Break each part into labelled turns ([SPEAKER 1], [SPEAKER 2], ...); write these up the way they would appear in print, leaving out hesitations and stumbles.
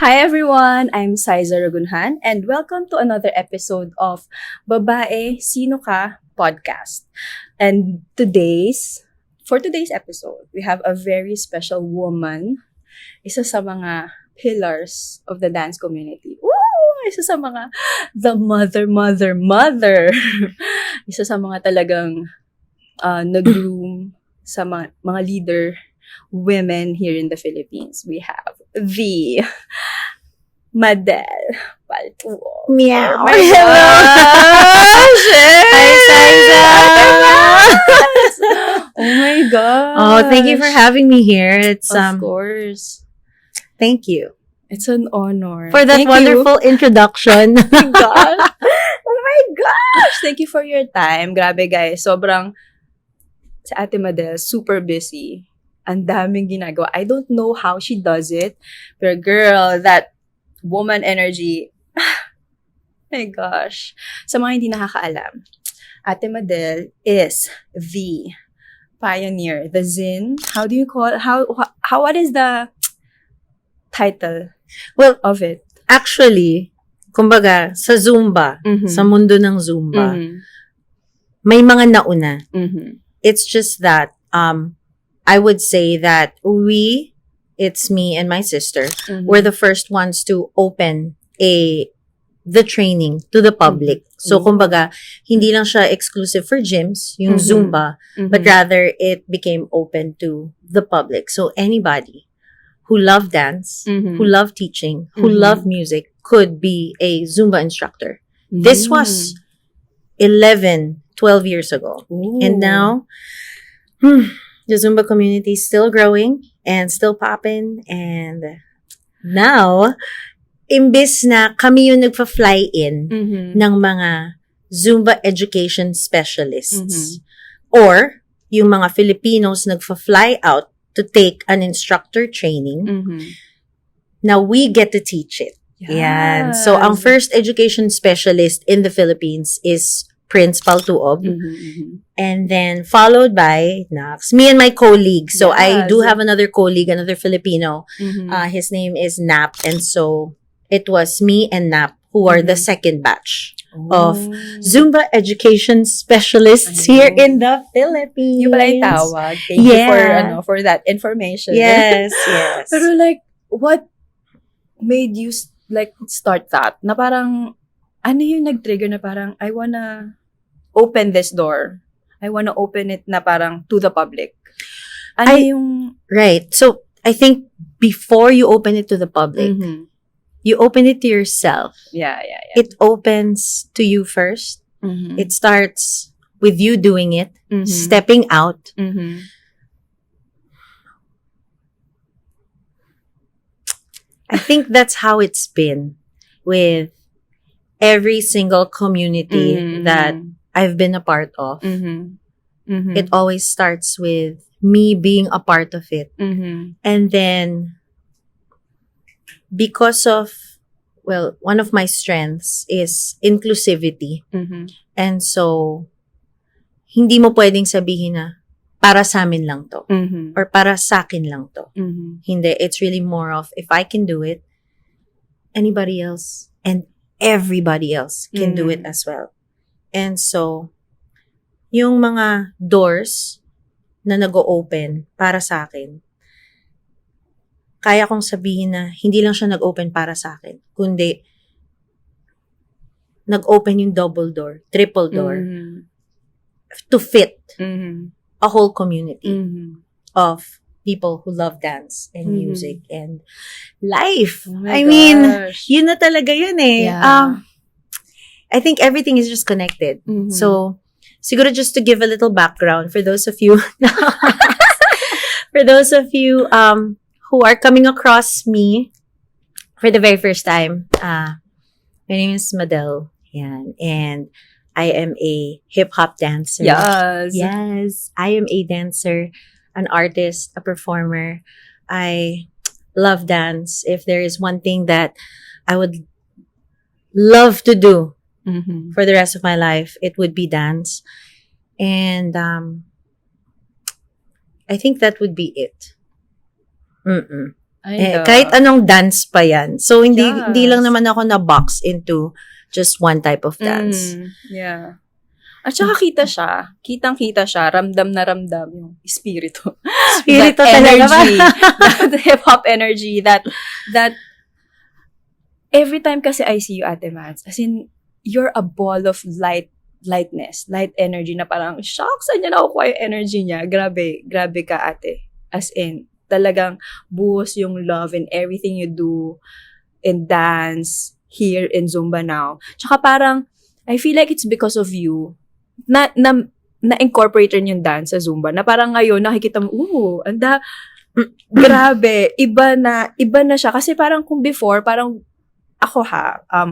[SPEAKER 1] Hi everyone, I'm Saiza Ragunhan and welcome to another episode of Babae, Sino Ka podcast. And for today's episode, we have a very special woman, isa sa mga pillars of the dance community. Woo! Isa sa mga the mother. Isa sa mga talagang nag-groom sa mga leader women here in the Philippines. We have the Madelle Paltu-ob.
[SPEAKER 2] Meow.
[SPEAKER 1] Oh my gosh!
[SPEAKER 2] Hi, Saiza.
[SPEAKER 1] Oh my gosh!
[SPEAKER 2] Oh, thank you for having me here. It's
[SPEAKER 1] Of course.
[SPEAKER 2] Thank you
[SPEAKER 1] It's an honor.
[SPEAKER 2] for that
[SPEAKER 1] Thank
[SPEAKER 2] wonderful introduction.
[SPEAKER 1] You. Oh my gosh! Oh my gosh! Thank you for your time. Grabe guys, sobrang si Ate Madelle, super busy. Ang daming ginagawa. I don't know how she does it. Pero girl, that woman energy, my gosh. Sa mga hindi nakakaalam, Ate Madelle is the pioneer, the Zin. How do you call, how what is the title
[SPEAKER 2] Well,
[SPEAKER 1] of it?
[SPEAKER 2] actually, kumbaga, sa Zumba,
[SPEAKER 1] Mhm.
[SPEAKER 2] sa mundo ng Zumba,
[SPEAKER 1] Mhm.
[SPEAKER 2] may mga nauna.
[SPEAKER 1] Mhm.
[SPEAKER 2] It's just that, I would say that it's me and my sister,
[SPEAKER 1] Mhm.
[SPEAKER 2] were the first ones to open the training to the public. So,
[SPEAKER 1] Ooh.
[SPEAKER 2] kumbaga, hindi lang siya exclusive for gyms, yung
[SPEAKER 1] Mhm.
[SPEAKER 2] Zumba,
[SPEAKER 1] Mhm.
[SPEAKER 2] but rather it became open to the public. So, anybody who loved dance,
[SPEAKER 1] Mhm.
[SPEAKER 2] who loved teaching, who
[SPEAKER 1] Mhm.
[SPEAKER 2] loved music could be a Zumba instructor. This was 12 years ago.
[SPEAKER 1] Ooh.
[SPEAKER 2] And now, the Zumba community is still growing and still popping. And now, imbis na kami yung nagfa-fly in
[SPEAKER 1] Mhm.
[SPEAKER 2] ng mga Zumba Education Specialists,
[SPEAKER 1] Mhm.
[SPEAKER 2] or yung mga Filipinos nagfa-fly out to take an instructor training,
[SPEAKER 1] Mhm.
[SPEAKER 2] now we get to teach it. Yan. So, ang first education specialist in the Philippines is Prince Paltu-ob.
[SPEAKER 1] Mhm. Mhm.
[SPEAKER 2] And then followed by Nax, me and my colleague. So I do
[SPEAKER 1] Yes.
[SPEAKER 2] have another colleague, another Filipino.
[SPEAKER 1] Mhm.
[SPEAKER 2] His name is Nap. And so it was me and Nap who are the
[SPEAKER 1] Mhm.
[SPEAKER 2] second batch of
[SPEAKER 1] Oh.
[SPEAKER 2] Zumba Education Specialists
[SPEAKER 1] Ayun.
[SPEAKER 2] here in the Philippines.
[SPEAKER 1] Yung pala yung tawag. Thank you
[SPEAKER 2] Yeah.
[SPEAKER 1] for that information.
[SPEAKER 2] Yes, yes.
[SPEAKER 1] Pero like, what made you start that? Na parang, ano yung nag-trigger na parang, I wanna open this door. I wanna open it na parang to the public. Ano yung...
[SPEAKER 2] Right. So I think before you open it to the public,
[SPEAKER 1] Mhm.
[SPEAKER 2] you open it to yourself.
[SPEAKER 1] Yeah.
[SPEAKER 2] It opens to you first.
[SPEAKER 1] Mhm.
[SPEAKER 2] It starts with you doing it,
[SPEAKER 1] Mhm.
[SPEAKER 2] stepping out.
[SPEAKER 1] Mhm.
[SPEAKER 2] I think that's how it's been with every single community
[SPEAKER 1] Mhm.
[SPEAKER 2] that I've been a part of.
[SPEAKER 1] Mhm. Mhm.
[SPEAKER 2] It always starts with me being a part of it.
[SPEAKER 1] Mhm.
[SPEAKER 2] And then, because of, one of my strengths is inclusivity.
[SPEAKER 1] Mhm.
[SPEAKER 2] And so, hindi mo pwedeng sabihin na, para sa amin lang to.
[SPEAKER 1] Mhm.
[SPEAKER 2] Or para sa akin lang to.
[SPEAKER 1] Mhm.
[SPEAKER 2] Hindi. It's really more of, if I can do it, anybody else and everybody else can do it as well. And so, yung mga doors na nag-o-open para sa akin, kaya kong sabihin na hindi lang siya nag-open para sa akin, kundi nag-open yung double door, triple door,
[SPEAKER 1] Mhm.
[SPEAKER 2] to fit
[SPEAKER 1] Mhm.
[SPEAKER 2] a whole community
[SPEAKER 1] Mhm.
[SPEAKER 2] of people who love dance and
[SPEAKER 1] Mhm.
[SPEAKER 2] music and life.
[SPEAKER 1] Oh my
[SPEAKER 2] I mean,
[SPEAKER 1] gosh.
[SPEAKER 2] yun na talaga yun eh.
[SPEAKER 1] Yeah.
[SPEAKER 2] I think everything is just connected.
[SPEAKER 1] Mhm.
[SPEAKER 2] So, siguro just to give a little background for those of you who are coming across me for the very first time, my name is Madelle. Yan. And I am a hip-hop dancer.
[SPEAKER 1] Yes.
[SPEAKER 2] Yes, I am a dancer, an artist, a performer. I love dance. If there is one thing that I would love to do
[SPEAKER 1] Mhm.
[SPEAKER 2] for the rest of my life, it would be dance. And I think that would be it. Kahit anong dance pa yan. So, hindi lang
[SPEAKER 1] Yes.
[SPEAKER 2] naman ako na-box into just one type of dance.
[SPEAKER 1] Yeah. At saka kitang-kita siya, ramdam na ramdam yung espiritu.
[SPEAKER 2] Spirito
[SPEAKER 1] That
[SPEAKER 2] talaga ba?
[SPEAKER 1] energy, that hip-hop energy, that every time kasi I see you, Ate Mads, as in, you're a ball of lightness, light energy na parang, shocks, saan niya nakukuha yung energy niya? Grabe ka, ate. As in, talagang buhos yung love in everything you do in dance, here in Zumba now. Tsaka parang, I feel like it's because of you na-incorporate rin yung dance sa Zumba, na parang ngayon, nakikita mo, grabe, iba na siya. Kasi parang kung before, parang, ako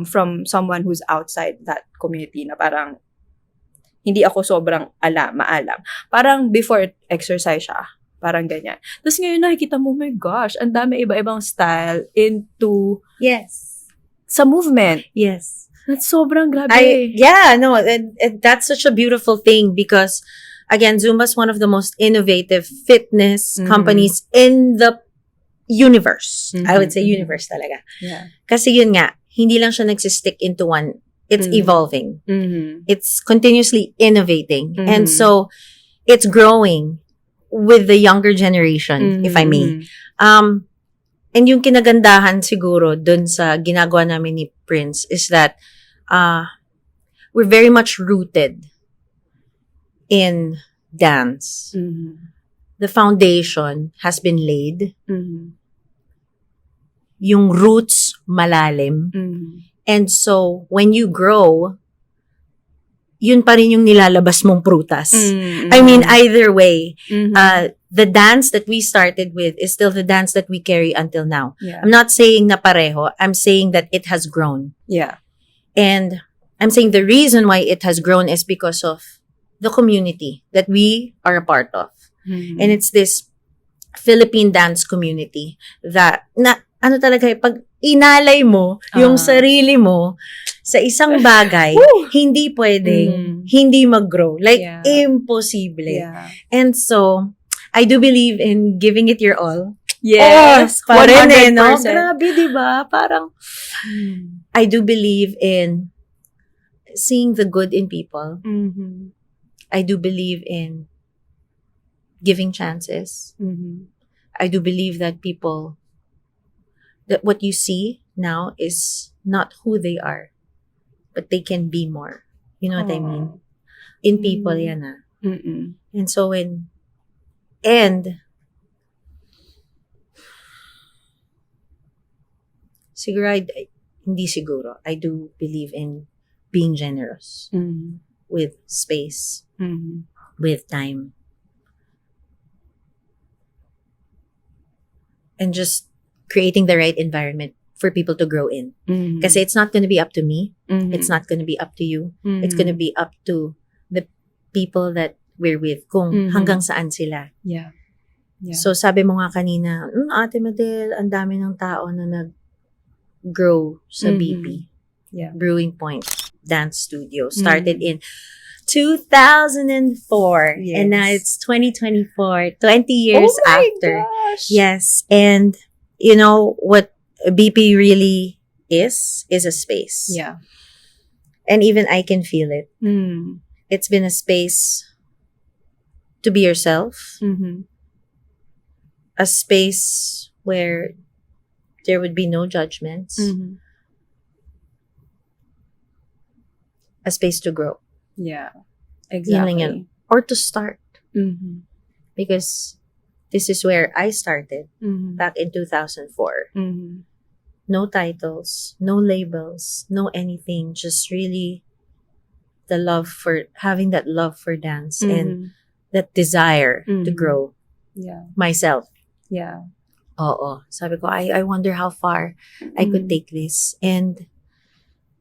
[SPEAKER 1] from someone who's outside that community, na parang, hindi ako sobrang maalam. Parang before exercise siya, parang ganyan. Tapos ngayon nakikita mo, oh my gosh, ang dami iba-ibang style into
[SPEAKER 2] Yes.
[SPEAKER 1] sa movement.
[SPEAKER 2] Yes.
[SPEAKER 1] That's sobrang grabe.
[SPEAKER 2] That's such a beautiful thing because, again, Zumba's one of the most innovative fitness companies in the universe. I would say universe talaga.
[SPEAKER 1] Yeah.
[SPEAKER 2] Kasi yun nga, hindi lang siya nagsistick into one. It's evolving. It's continuously innovating. And so, it's growing with the younger generation, if I may. And yung kinagandahan siguro dun sa ginagawa namin ni Prince is that we're very much rooted in dance. The foundation has been laid. Yung roots malalim. And so, when you grow, yun pa rin yung nilalabas mong prutas. I mean, either way, the dance that we started with is still the dance that we carry until now.
[SPEAKER 1] Yeah.
[SPEAKER 2] I'm not saying na pareho. I'm saying that it has grown.
[SPEAKER 1] Yeah.
[SPEAKER 2] And I'm saying the reason why it has grown is because of the community that we are a part of. And it's this Philippine dance community that, ano talaga, pag inalay mo yung sarili mo sa isang bagay, hindi pwedeng hindi mag-grow. Like, imposible.
[SPEAKER 1] Yeah.
[SPEAKER 2] And so, I do believe in giving it your all.
[SPEAKER 1] Yes.
[SPEAKER 2] Pa rin
[SPEAKER 1] 100%.
[SPEAKER 2] no? Grabe, diba? Parang, I do believe in seeing the good in people. I do believe in giving chances. I do believe that that what you see now is not who they are, but they can be more. You know what I mean? In people yan And so I do believe in being generous with space, with time, and just creating the right environment for people to grow in. Kasi it's not going to be up to me. It's not going to be up to you. It's going to be up to the people that we're with, kung hanggang saan sila.
[SPEAKER 1] Yeah.
[SPEAKER 2] So, sabi mo nga kanina, Ate Madelle, ang dami ng tao na nag-grow sa BP.
[SPEAKER 1] Yeah.
[SPEAKER 2] Brewing Point Dance Studio. Started in 2004.
[SPEAKER 1] Yes.
[SPEAKER 2] And now it's 2024, 20 years after.
[SPEAKER 1] Gosh.
[SPEAKER 2] Yes. And, you know, what BP really is a space.
[SPEAKER 1] Yeah.
[SPEAKER 2] And even I can feel it. It's been a space to be yourself. A space where there would be no judgments. A space to grow.
[SPEAKER 1] Yeah.
[SPEAKER 2] Yun
[SPEAKER 1] Exactly.
[SPEAKER 2] lang yan. Or to start. Because this is where I started back in 2004. No titles, no labels, no anything. Just really having that love for dance and that desire to grow myself.
[SPEAKER 1] Yeah.
[SPEAKER 2] Oo. Sabi ko, I wonder how far I could take this.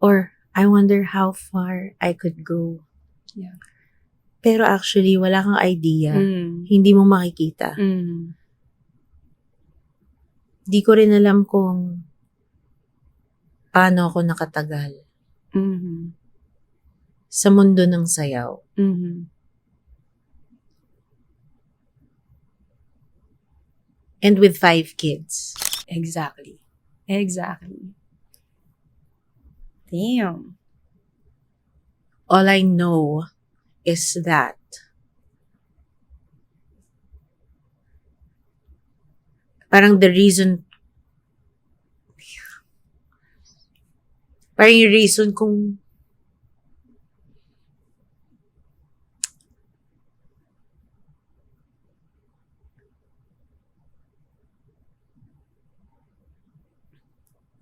[SPEAKER 2] Or I wonder how far I could go.
[SPEAKER 1] Yeah.
[SPEAKER 2] Pero actually, wala kang idea. Hindi mo makikita. Di ko rin alam kung paano ako nakatagal sa mundo ng sayaw. And with 5 kids.
[SPEAKER 1] Exactly. Exactly. Damn.
[SPEAKER 2] All I know is that parang yung reason kung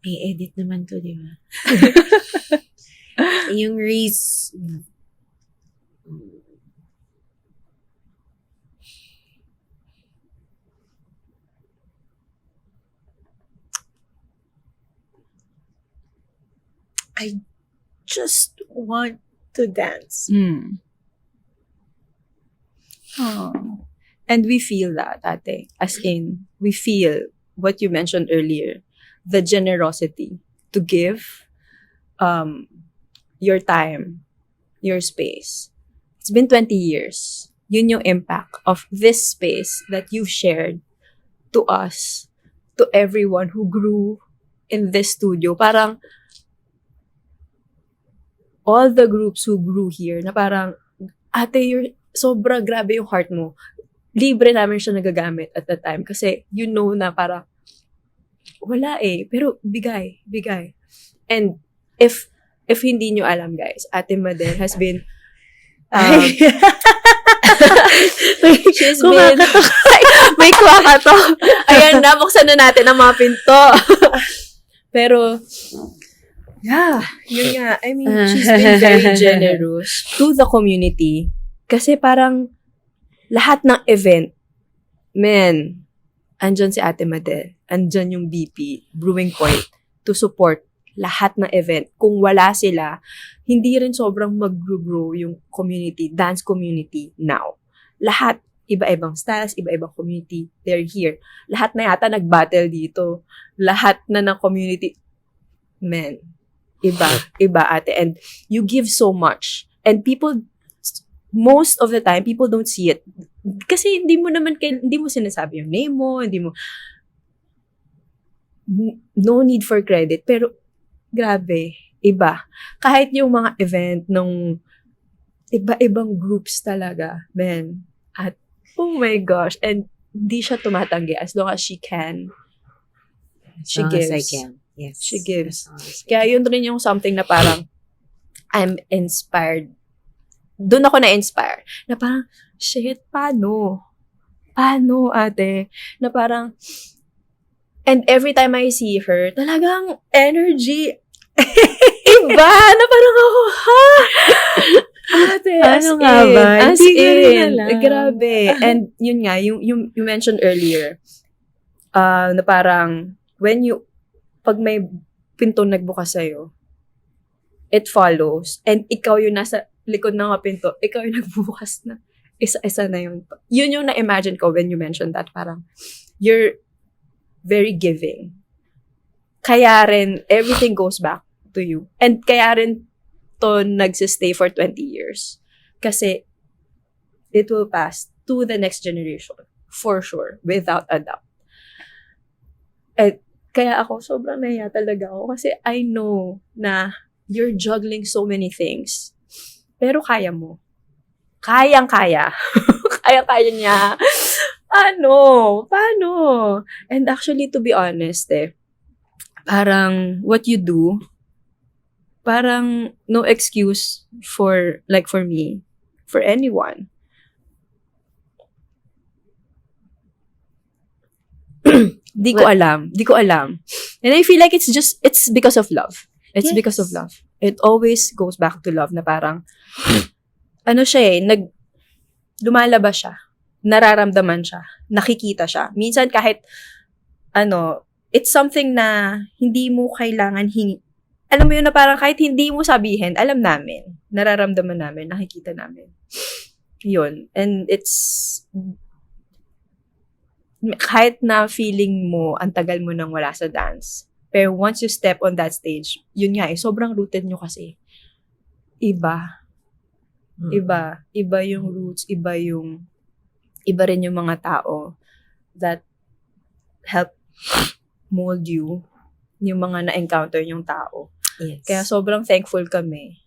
[SPEAKER 2] may edit naman to, di ba? Yung reason, I just want to dance.
[SPEAKER 1] Oh. And we feel that, ate. As in, we feel what you mentioned earlier, the generosity to give your time, your space. It's been 20 years. Yun yung impact of this space that you've shared to us, to everyone who grew in this studio. Parang all the groups who grew here na parang, ate, sobra grabe yung heart mo. Libre namin siya nagagamit at the time kasi you know na parang wala pero bigay. And if hindi nyo alam, guys, Ate Madelle has been she's been may kwaka to. Ayan na, buksan na natin ang mga pinto. Pero yeah, yun nga. I mean, she's been very generous to the community. Kasi parang lahat ng event, men, andyan si Ate Madelle, andyan yung BP, Brewing Point, to support lahat ng event. Kung wala sila, hindi rin sobrang mag-grow yung community, dance community now. Lahat, iba-ibang styles, iba-ibang community, they're here. Lahat na yata nag-battle dito. Lahat na ng community, men, iba ate. And you give so much. And people, most of the time, people don't see it. Kasi hindi mo sinasabi yung name mo, no need for credit. Pero, grabe, iba. Kahit yung mga event nung iba-ibang groups talaga, man. At, oh my gosh, and hindi siya tumatanggi as long as she can. She gives.
[SPEAKER 2] As I can. Yes.
[SPEAKER 1] She gives. Kaya yun rin yung something na parang, I'm inspired. Doon ako na-inspire. Na parang, shit, paano? Paano, ate? Na parang, and every time I see her, talagang energy. Iba! Na parang ako, ha? Ate,
[SPEAKER 2] ano nga ba?
[SPEAKER 1] As in. Grabe. And yun nga, yung you mentioned earlier, na parang, pag may pinto nagbukas sa'yo, it follows. And ikaw yung nasa likod ng mga pinto, ikaw yung nagbubukas na. Isa-isa na yun. Yun yung na-imagine ko when you mentioned that. Parang, you're very giving. Kaya rin, everything goes back to you. And kaya rin to nagsistay for 20 years. Kasi, it will pass to the next generation. For sure. Without a doubt. And, kaya ako, sobrang nahiya talaga ako. Kasi I know na you're juggling so many things. Pero kaya mo. Kayang-kaya. Kaya-kaya niya. Paano? And actually, to be honest, parang what you do, parang no excuse for me, for anyone. Di ko alam. And I feel like it's because of love. It's because of love. It always goes back to love na parang, lumalabas siya. Nararamdaman siya. Nakikita siya. Minsan kahit, it's something na hindi mo kailangan alam mo yun na parang kahit hindi mo sabihin, alam namin. Nararamdaman namin. Nakikita namin. Yun. And kahit na feeling mo, ang tagal mo nang wala sa dance. Pero once you step on that stage, yun nga sobrang rooted nyo kasi. Iba yung roots, iba rin yung mga tao that help mold you, yung mga na-encounter yung tao.
[SPEAKER 2] Yes.
[SPEAKER 1] Kaya sobrang thankful kami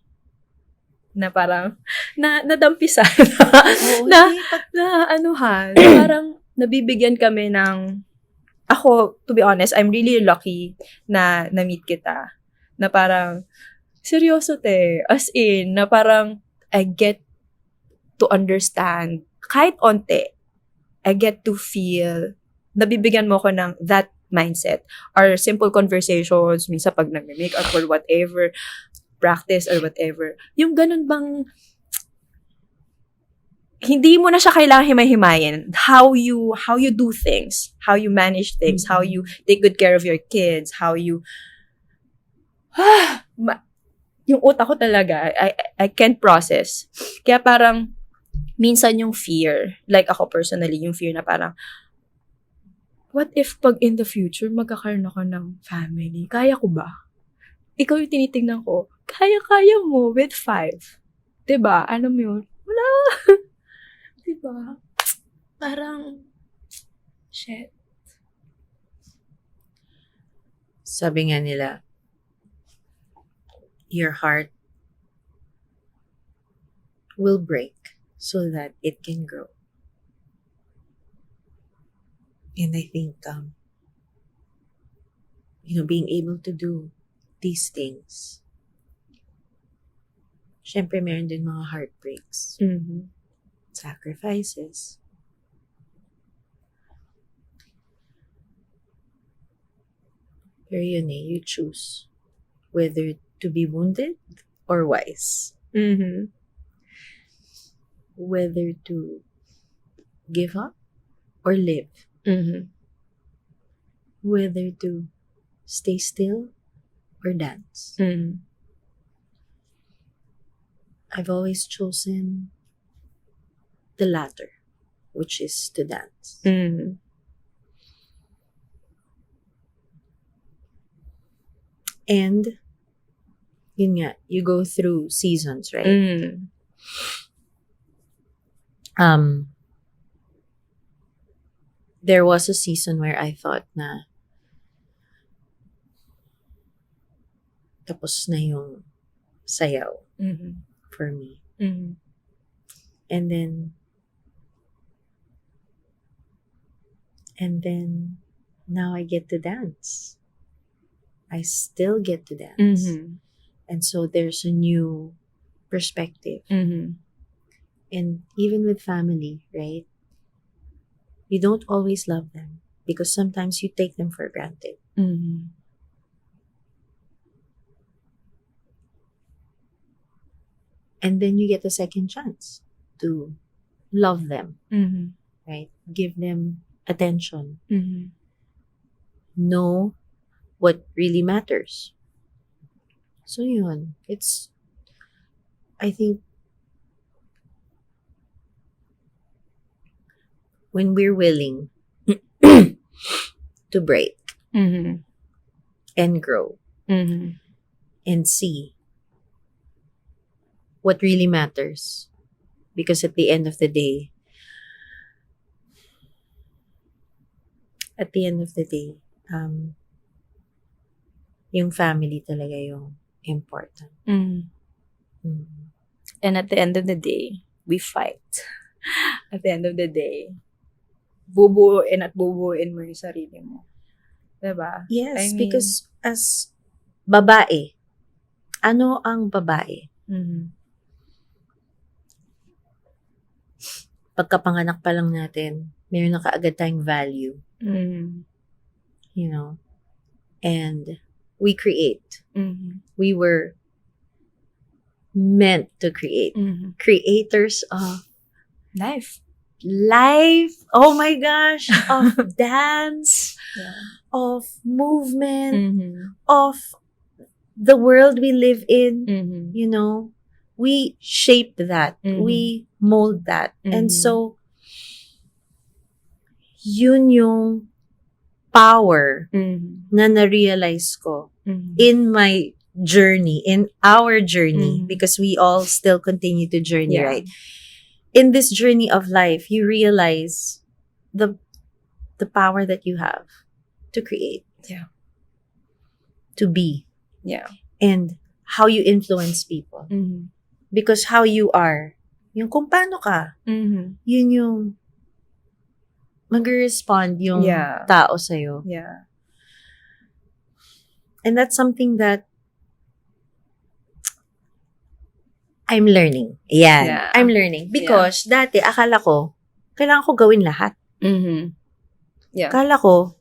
[SPEAKER 1] na parang nadampisan
[SPEAKER 2] Oo,
[SPEAKER 1] na
[SPEAKER 2] hindi,
[SPEAKER 1] anuhan, parang nabibigyan kami ng, ako, to be honest, I'm really lucky na na-meet kita. Na parang, seryoso as in, na parang, I get to understand, kahit onte, I get to feel, nabibigyan mo ko ng that mindset. Our simple conversations, minsan pag nag-makeup or whatever, practice or whatever, yung ganun bang, hindi mo na siya kailangang himay-himayin. How you do things, how you manage things, how you take good care of your kids, how you, yung utak ko talaga, I can't process. Kaya parang, minsan yung fear, like ako personally, yung fear na parang, what if pag in the future, magkakaroon ako ng family? Kaya ko ba? Ikaw yung tinitingnan ko, kaya mo with 5. Diba? Ano mo yun? Wala. Diba? Parang, shit.
[SPEAKER 2] Sabi nga nila, your heart will break so that it can grow. And I think, being able to do these things, syempre meron din mga heartbreaks, sacrifices. Pero yun you choose whether to be wounded or wise. Whether to give up or live. Whether to stay still or dance. I've always chosen the latter, which is to dance. And yun nga, you go through seasons, right? There was a season where I thought na tapos na yung sayaw for me. And then now I get to dance. I still get to dance. And so there's a new perspective. And even with family, right? You don't always love them because sometimes you take them for granted. And then you get a second chance to love them, right? Give them attention. Know what really matters. So yun, I think, when we're willing to break and grow and see what really matters, because at the end of the day, yung family talaga yung important.
[SPEAKER 1] And at the end of the day, we fight. At the end of the day, bubuuin mo yung sarili mo. Diba?
[SPEAKER 2] Yes, because as babae, ano ang babae? Pagkapanganak pa lang natin, meron na kaagad tayong value. You know? And we create. We were meant to create. Creators of
[SPEAKER 1] life.
[SPEAKER 2] Oh my gosh. Of dance. Of movement. Of the world we live in. You know? We shape that. We mold that. And so, yun yung power na na-realize ko in my journey, in our journey, because we all still continue to journey, right? In this journey of life, you realize the power that you have to create.
[SPEAKER 1] Yeah.
[SPEAKER 2] to be
[SPEAKER 1] Yeah.
[SPEAKER 2] and how you influence people.
[SPEAKER 1] Mm-hmm.
[SPEAKER 2] Because how you are, yung kung paano ka,
[SPEAKER 1] Mm-hmm.
[SPEAKER 2] yun yung mag-respond yung
[SPEAKER 1] Yeah.
[SPEAKER 2] tao sa'yo.
[SPEAKER 1] Yeah.
[SPEAKER 2] And that's something that I'm learning. Yan.
[SPEAKER 1] Yeah.
[SPEAKER 2] I'm learning. Because dati, akala ko, kailangan ko gawin lahat.
[SPEAKER 1] Mm-hmm. Yeah.
[SPEAKER 2] Akala ko,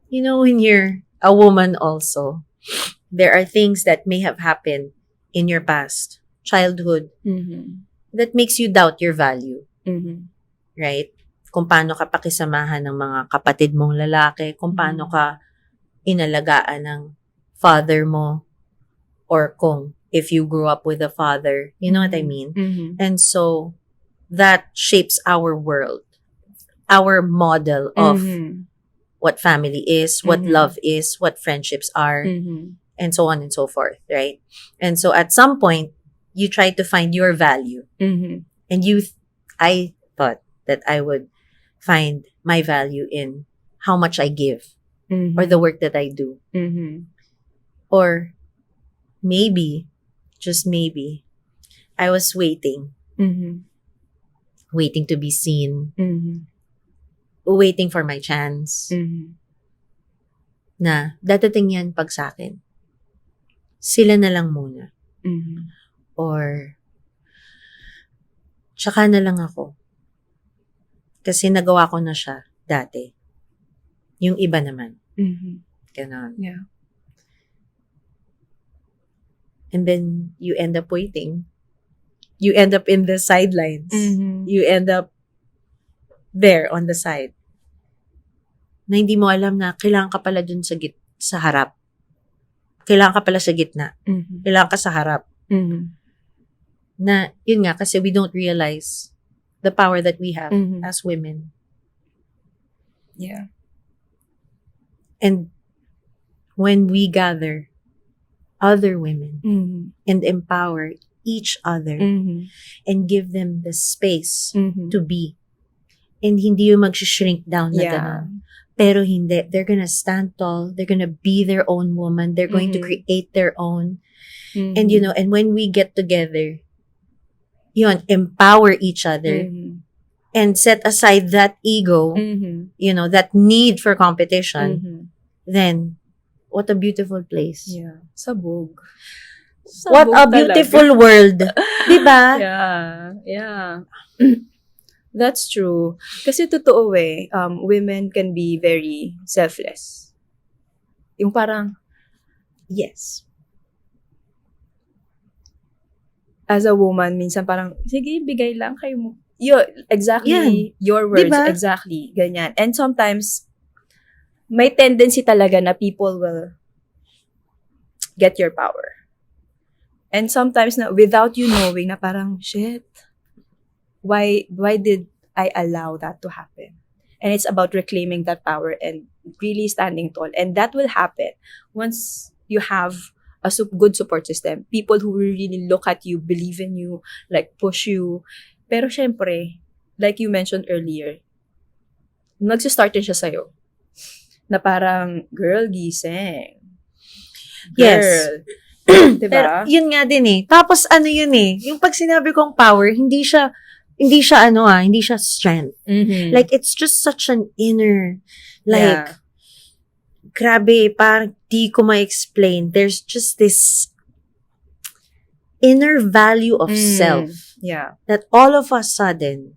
[SPEAKER 2] you know, when you're a woman also, there are things that may have happened in your past, childhood,
[SPEAKER 1] Mm-hmm.
[SPEAKER 2] that makes you doubt your value.
[SPEAKER 1] Mm-hmm.
[SPEAKER 2] Right? Kung paano ka pakisamahan ng mga kapatid mong lalaki, kung paano ka inalagaan ng father mo, or kung if you grew up with a father, you know what I mean?
[SPEAKER 1] Mm-hmm.
[SPEAKER 2] And so, that shapes our world, our model of what family is, what love is, what friendships are, and so on and so forth, right? And so, at some point, you try to find your value.
[SPEAKER 1] Mm-hmm.
[SPEAKER 2] And I thought that I would find my value in how much I give or the work that I do.
[SPEAKER 1] Mm-hmm.
[SPEAKER 2] Or maybe, just maybe, I was waiting to be seen, waiting for my chance, na dadating yan pag sa akin. Sila na lang muna. Or, tsaka na lang ako. Kasi nagawa ko na siya dati. Yung iba naman. Ganon.
[SPEAKER 1] Yeah.
[SPEAKER 2] And then, you end up waiting. You end up in the sidelines. You end up there on the side. Na hindi mo alam na kailangan ka pala dun sa harap. Kailangan ka pala sa gitna. Kailangan ka sa harap. Na, yun nga, kasi we don't realize the power that we have as women.
[SPEAKER 1] Yeah.
[SPEAKER 2] And when we gather other women and empower each other and give them the space to be, and hindi yung mag-shrink down na gano'n. Pero hindi. They're gonna stand tall. They're gonna be their own woman. They're going to create their own. And you know, and when we get together, yun, empower each other and set aside that ego, you know, that need for competition, then, what a beautiful place.
[SPEAKER 1] Yeah. Sabog.
[SPEAKER 2] What a beautiful world. Diba?
[SPEAKER 1] Yeah. Yeah. That's true. Kasi totoo women can be very selfless. Yung parang,
[SPEAKER 2] Yes.
[SPEAKER 1] as a woman, minsan parang, sige, bigay lang kayo mo. Exactly.
[SPEAKER 2] Yan.
[SPEAKER 1] Your words.
[SPEAKER 2] Diba?
[SPEAKER 1] Exactly. Ganyan. And sometimes, may tendency talaga na people will get your power. And sometimes, na without you knowing, na parang, shit, why did I allow that to happen? And it's about reclaiming that power and really standing tall. And that will happen once you have a good support system. People who will really look at you, believe in you, like push you. Pero syempre, like you mentioned earlier, nagsistart din siya sa'yo. Na parang, girl, gising.
[SPEAKER 2] Yes.
[SPEAKER 1] Girl. Diba?
[SPEAKER 2] Pero, yun nga din eh. Tapos, ano yun eh, yung pag sinabi kong power, hindi siya strength. Like, it's just such an inner, like, grabe, parang di ko ma-explain. There's just this inner value of self.
[SPEAKER 1] Yeah.
[SPEAKER 2] That all of a sudden,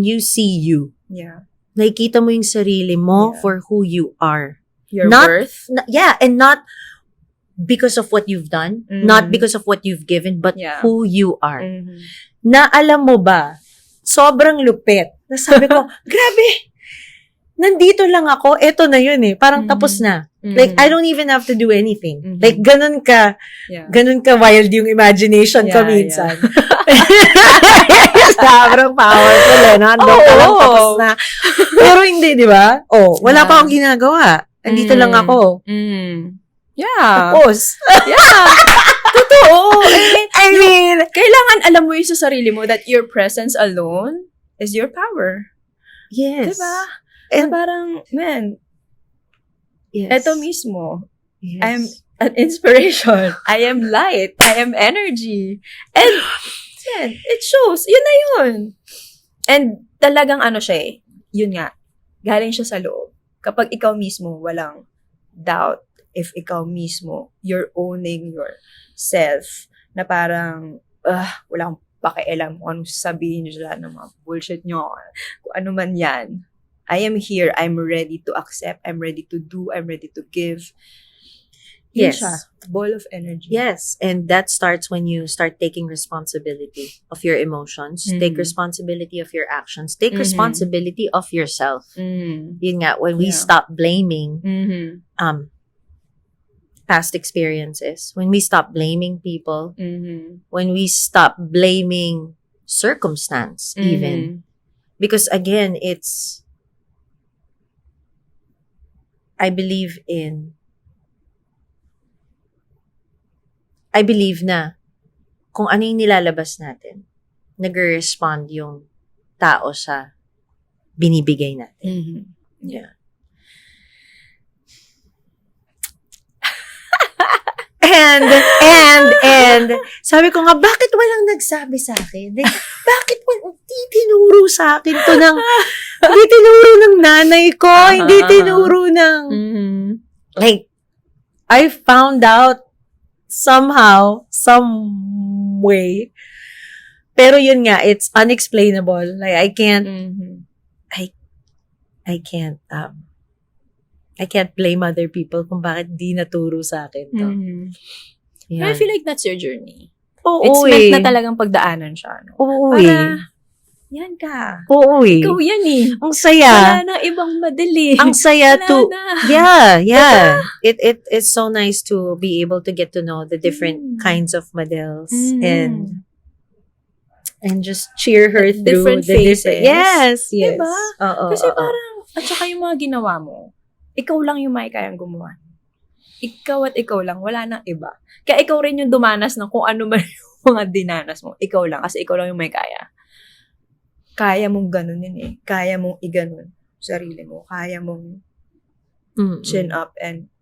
[SPEAKER 2] you see you.
[SPEAKER 1] Yeah.
[SPEAKER 2] Nakikita mo yung sarili mo for who you are.
[SPEAKER 1] Your
[SPEAKER 2] Not-
[SPEAKER 1] worth.
[SPEAKER 2] And not because of what you've done, not because of what you've given, but who you are. Na alam mo ba, sobrang lupit. Nasabi ko, grabe, nandito lang ako, eto na yun eh. Parang tapos na. Like, I don't even have to do anything. Like, ganun ka wild yung imagination ko minsan. Sobrang powerful eh. Nandun ka lang, tapos na. Pero hindi, di ba? Wala pa akong ginagawa. Nandito lang ako.
[SPEAKER 1] Yeah.
[SPEAKER 2] Tapos.
[SPEAKER 1] Yeah. Totoo.
[SPEAKER 2] I mean,
[SPEAKER 1] Kailangan alam mo yung sa sarili mo that your presence alone is your power.
[SPEAKER 2] Yes.
[SPEAKER 1] Diba?
[SPEAKER 2] And,
[SPEAKER 1] na parang, man,
[SPEAKER 2] yes.
[SPEAKER 1] eto mismo,
[SPEAKER 2] Yes.
[SPEAKER 1] I'm an inspiration. I am light. I am energy. And, man, it shows. Yun na yun. And talagang siya eh. Yun nga. Galing siya sa loob. Kapag ikaw mismo walang doubt, if ikaw mismo, you're owning yourself, na parang, wala akong pakialam kung anong sabihin nyo dyan, ng mga bullshit nyo, kung ano man yan. I am here. I'm ready to accept. I'm ready to do. I'm ready to give. Yun
[SPEAKER 2] Yes.
[SPEAKER 1] siya. Ball of energy.
[SPEAKER 2] Yes. And that starts when you start taking responsibility of your emotions. Take responsibility of your actions. Take responsibility of yourself. Yun nga, when we stop blaming past experiences, when we stop blaming people, when we stop blaming circumstance even. Because again, I believe na kung ano yung nilalabas natin, nag-respond yung tao sa binibigay natin. Yeah. And, sabi ko nga, bakit walang nagsabi sa akin? Like, bakit hindi tinuro sa akin to hindi tinuro ng nanay ko, hindi tinuro ng, like, I found out somehow, some way. Pero yun nga, it's unexplainable. Like, I can't blame other people kung bakit di naturo sa akin to.
[SPEAKER 1] But I feel like that's your journey.
[SPEAKER 2] Oo,
[SPEAKER 1] It's meant na talagang pagdaanan siya. No?
[SPEAKER 2] Oo,
[SPEAKER 1] Para, yan ka.
[SPEAKER 2] Oo,
[SPEAKER 1] Ikaw yan eh.
[SPEAKER 2] Ang saya.
[SPEAKER 1] Wala nang ibang Madelle.
[SPEAKER 2] Ang saya
[SPEAKER 1] Wala
[SPEAKER 2] to,
[SPEAKER 1] na.
[SPEAKER 2] yeah. It's so nice to be able to get to know the different kinds of Madelles and just cheer her through
[SPEAKER 1] Different
[SPEAKER 2] the different,
[SPEAKER 1] phases.
[SPEAKER 2] yes.
[SPEAKER 1] Diba?
[SPEAKER 2] Oo,
[SPEAKER 1] Kasi
[SPEAKER 2] oo.
[SPEAKER 1] parang, at saka yung mga ginawa mo, ikaw lang yung may kayang gumawa. Ikaw at ikaw lang, wala nang iba. Kaya ikaw rin yung dumanas ng kung ano man yung mga dinanas mo. Ikaw lang, kasi ikaw lang yung may kaya. Kaya mong ganunin eh. Kaya mong iganon sarili mo. Kaya mong chin up and...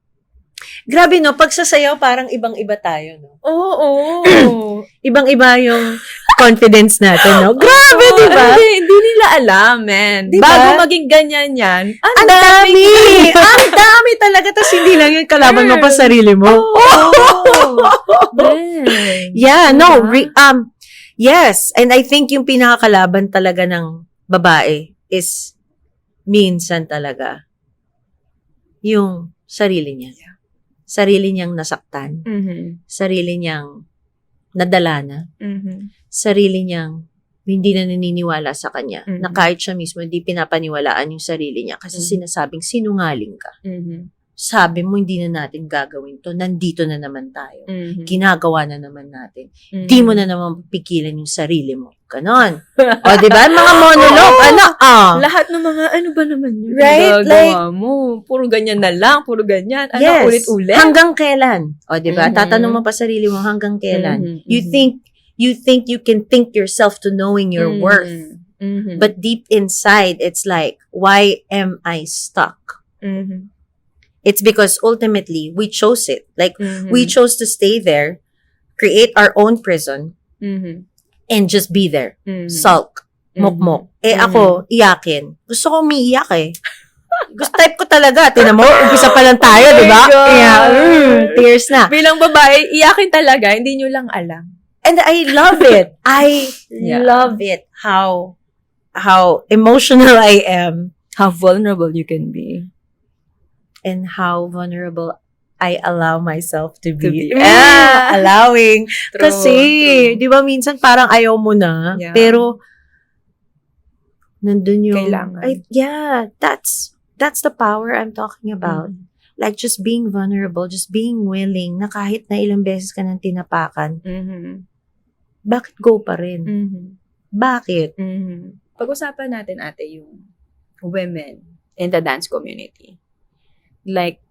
[SPEAKER 2] Grabe no, pag sasayaw parang ibang-iba tayo, no?
[SPEAKER 1] Oo.
[SPEAKER 2] Ibang-iba yung confidence natin, no? Grabe, di ba?
[SPEAKER 1] Hindi nila alam, man.
[SPEAKER 2] Diba?
[SPEAKER 1] Bago maging ganyan yan,
[SPEAKER 2] Ang dami! Ang dami talaga. Tapos hindi lang yun, kalaban mo pa sarili mo. Yeah, no. Yes. And I think yung pinakakalaban talaga ng babae is minsan talaga yung sarili niya. Sarili niyang nasaktan. Sarili niyang nadala na. Sarili niyang hindi na naniniwala sa kanya. Na kahit siya mismo, hindi pinapaniwalaan yung sarili niya. Kasi sinasabing, sinungaling ka. Sabi mo, hindi na natin gagawin to. Nandito na naman tayo. Ginagawa na naman natin. Di mo na naman pigilan yung sarili mo. Ganon. O, diba? Mga monologue.
[SPEAKER 1] Lahat ng mga, ano ba naman yung
[SPEAKER 2] right?
[SPEAKER 1] ginagawa mo? Puro ganyan na lang. Puro ganyan.
[SPEAKER 2] Yes.
[SPEAKER 1] Ulit-ulit?
[SPEAKER 2] Hanggang kailan? O, diba? Tatanong mo pa sarili mo, hanggang kailan? You think you can think yourself to knowing your worth. But deep inside, it's like, why am I stuck? It's because ultimately, we chose it. Like, we chose to stay there, create our own prison, and just be there. Sulk. Mokmok. Ako, iyakin. Gusto ko umiiyak eh. Gusto type ko talaga. Tinan mo, umpisa pa lang tayo, di ba? Tears na.
[SPEAKER 1] Bilang babae, iyakin talaga. Hindi nyo lang alam.
[SPEAKER 2] And I love it. I love it. How emotional I am.
[SPEAKER 1] How vulnerable you can be.
[SPEAKER 2] And how vulnerable I allow myself to be.
[SPEAKER 1] Yeah.
[SPEAKER 2] Allowing.
[SPEAKER 1] True,
[SPEAKER 2] Kasi, di ba minsan parang ayaw mo na, pero nandun yung...
[SPEAKER 1] Kailangan.
[SPEAKER 2] That's the power I'm talking about. Like just being vulnerable, just being willing na kahit na ilang beses ka nang tinapakan, bakit go pa rin? Bakit?
[SPEAKER 1] Pag-usapan natin, ate, yung women in the dance community. Like,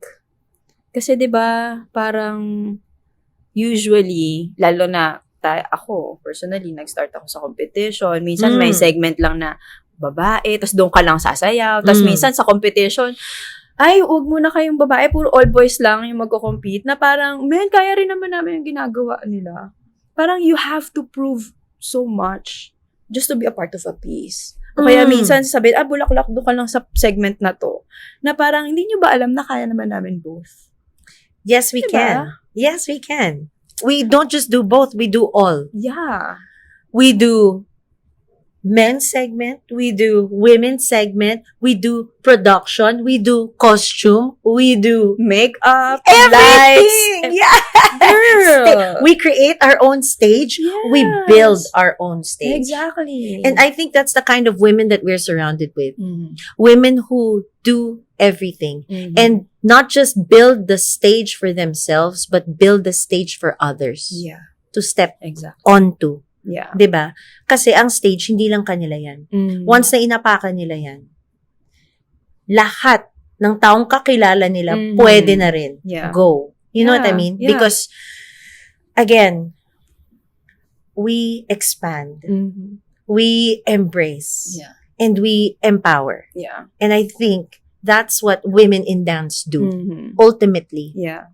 [SPEAKER 1] kasi 'di ba parang usually, lalo na ako, personally, nag-start ako sa competition. Minsan may segment lang na babae, tapos doon ka lang sasayaw, tapos
[SPEAKER 2] Mm.
[SPEAKER 1] minsan sa competition, ay, huwag muna kayong babae, puro all boys lang yung magko-compete, na parang, man, kaya rin naman namin yung ginagawa nila. Parang you have to prove so much just to be a part of a piece. O kaya minsan sabihin, bulaklak, doon ka lang sa segment na to. Na parang, hindi nyo ba alam na kaya naman namin both?
[SPEAKER 2] Yes, we
[SPEAKER 1] Diba?
[SPEAKER 2] can. Yes, we can. We don't just do both, we do all.
[SPEAKER 1] Yeah.
[SPEAKER 2] We do men's segment, we do women's segment, we do production, we do costume, we do
[SPEAKER 1] Makeup,
[SPEAKER 2] everything.
[SPEAKER 1] lights.
[SPEAKER 2] Yeah.
[SPEAKER 1] Girl.
[SPEAKER 2] We create our own stage.
[SPEAKER 1] Yes.
[SPEAKER 2] We build our own stage.
[SPEAKER 1] Exactly.
[SPEAKER 2] And I think that's the kind of women that we're surrounded with.
[SPEAKER 1] Mhm.
[SPEAKER 2] Women who do everything.
[SPEAKER 1] Mhm.
[SPEAKER 2] And not just build the stage for themselves, but build the stage for others
[SPEAKER 1] Yeah.
[SPEAKER 2] to step
[SPEAKER 1] Exactly.
[SPEAKER 2] onto.
[SPEAKER 1] Yeah.
[SPEAKER 2] 'Di ba? Kasi ang stage, hindi lang kanila yan.
[SPEAKER 1] Mhm.
[SPEAKER 2] Once na inapakan nila yan, lahat ng taong kakilala nila,
[SPEAKER 1] Mhm.
[SPEAKER 2] pwede na rin
[SPEAKER 1] Yeah.
[SPEAKER 2] go. You know what I
[SPEAKER 1] Yeah.
[SPEAKER 2] mean?
[SPEAKER 1] Yeah.
[SPEAKER 2] Because, again, we expand,
[SPEAKER 1] Mhm.
[SPEAKER 2] we embrace,
[SPEAKER 1] Yeah.
[SPEAKER 2] and we empower.
[SPEAKER 1] Yeah.
[SPEAKER 2] And I think that's what women in dance do.
[SPEAKER 1] Mhm.
[SPEAKER 2] Ultimately,
[SPEAKER 1] Yeah.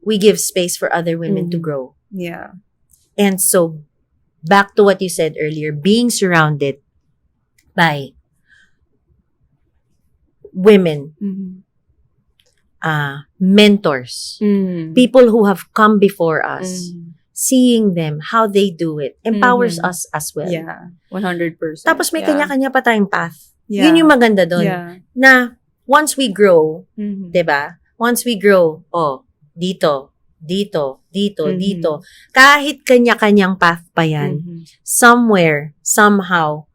[SPEAKER 2] we give space for other women to
[SPEAKER 1] Mhm.
[SPEAKER 2] grow.
[SPEAKER 1] Yeah.
[SPEAKER 2] And so, back to what you said earlier, being surrounded by women,
[SPEAKER 1] Mhm.
[SPEAKER 2] mentors,
[SPEAKER 1] Mhm.
[SPEAKER 2] people who have come before us,
[SPEAKER 1] Mhm.
[SPEAKER 2] seeing them, how they do it, empowers
[SPEAKER 1] Mhm.
[SPEAKER 2] us as well.
[SPEAKER 1] Yeah. 100%.
[SPEAKER 2] Tapos may
[SPEAKER 1] Yeah.
[SPEAKER 2] kanya-kanya pa tayong path.
[SPEAKER 1] Yeah.
[SPEAKER 2] Yun yung maganda doon.
[SPEAKER 1] Yeah.
[SPEAKER 2] Na once we grow,
[SPEAKER 1] Mhm.
[SPEAKER 2] 'di ba? Once we grow, dito,
[SPEAKER 1] Mhm.
[SPEAKER 2] dito. Kahit kanya-kanyang path pa yan,
[SPEAKER 1] Mhm.
[SPEAKER 2] somewhere, somehow,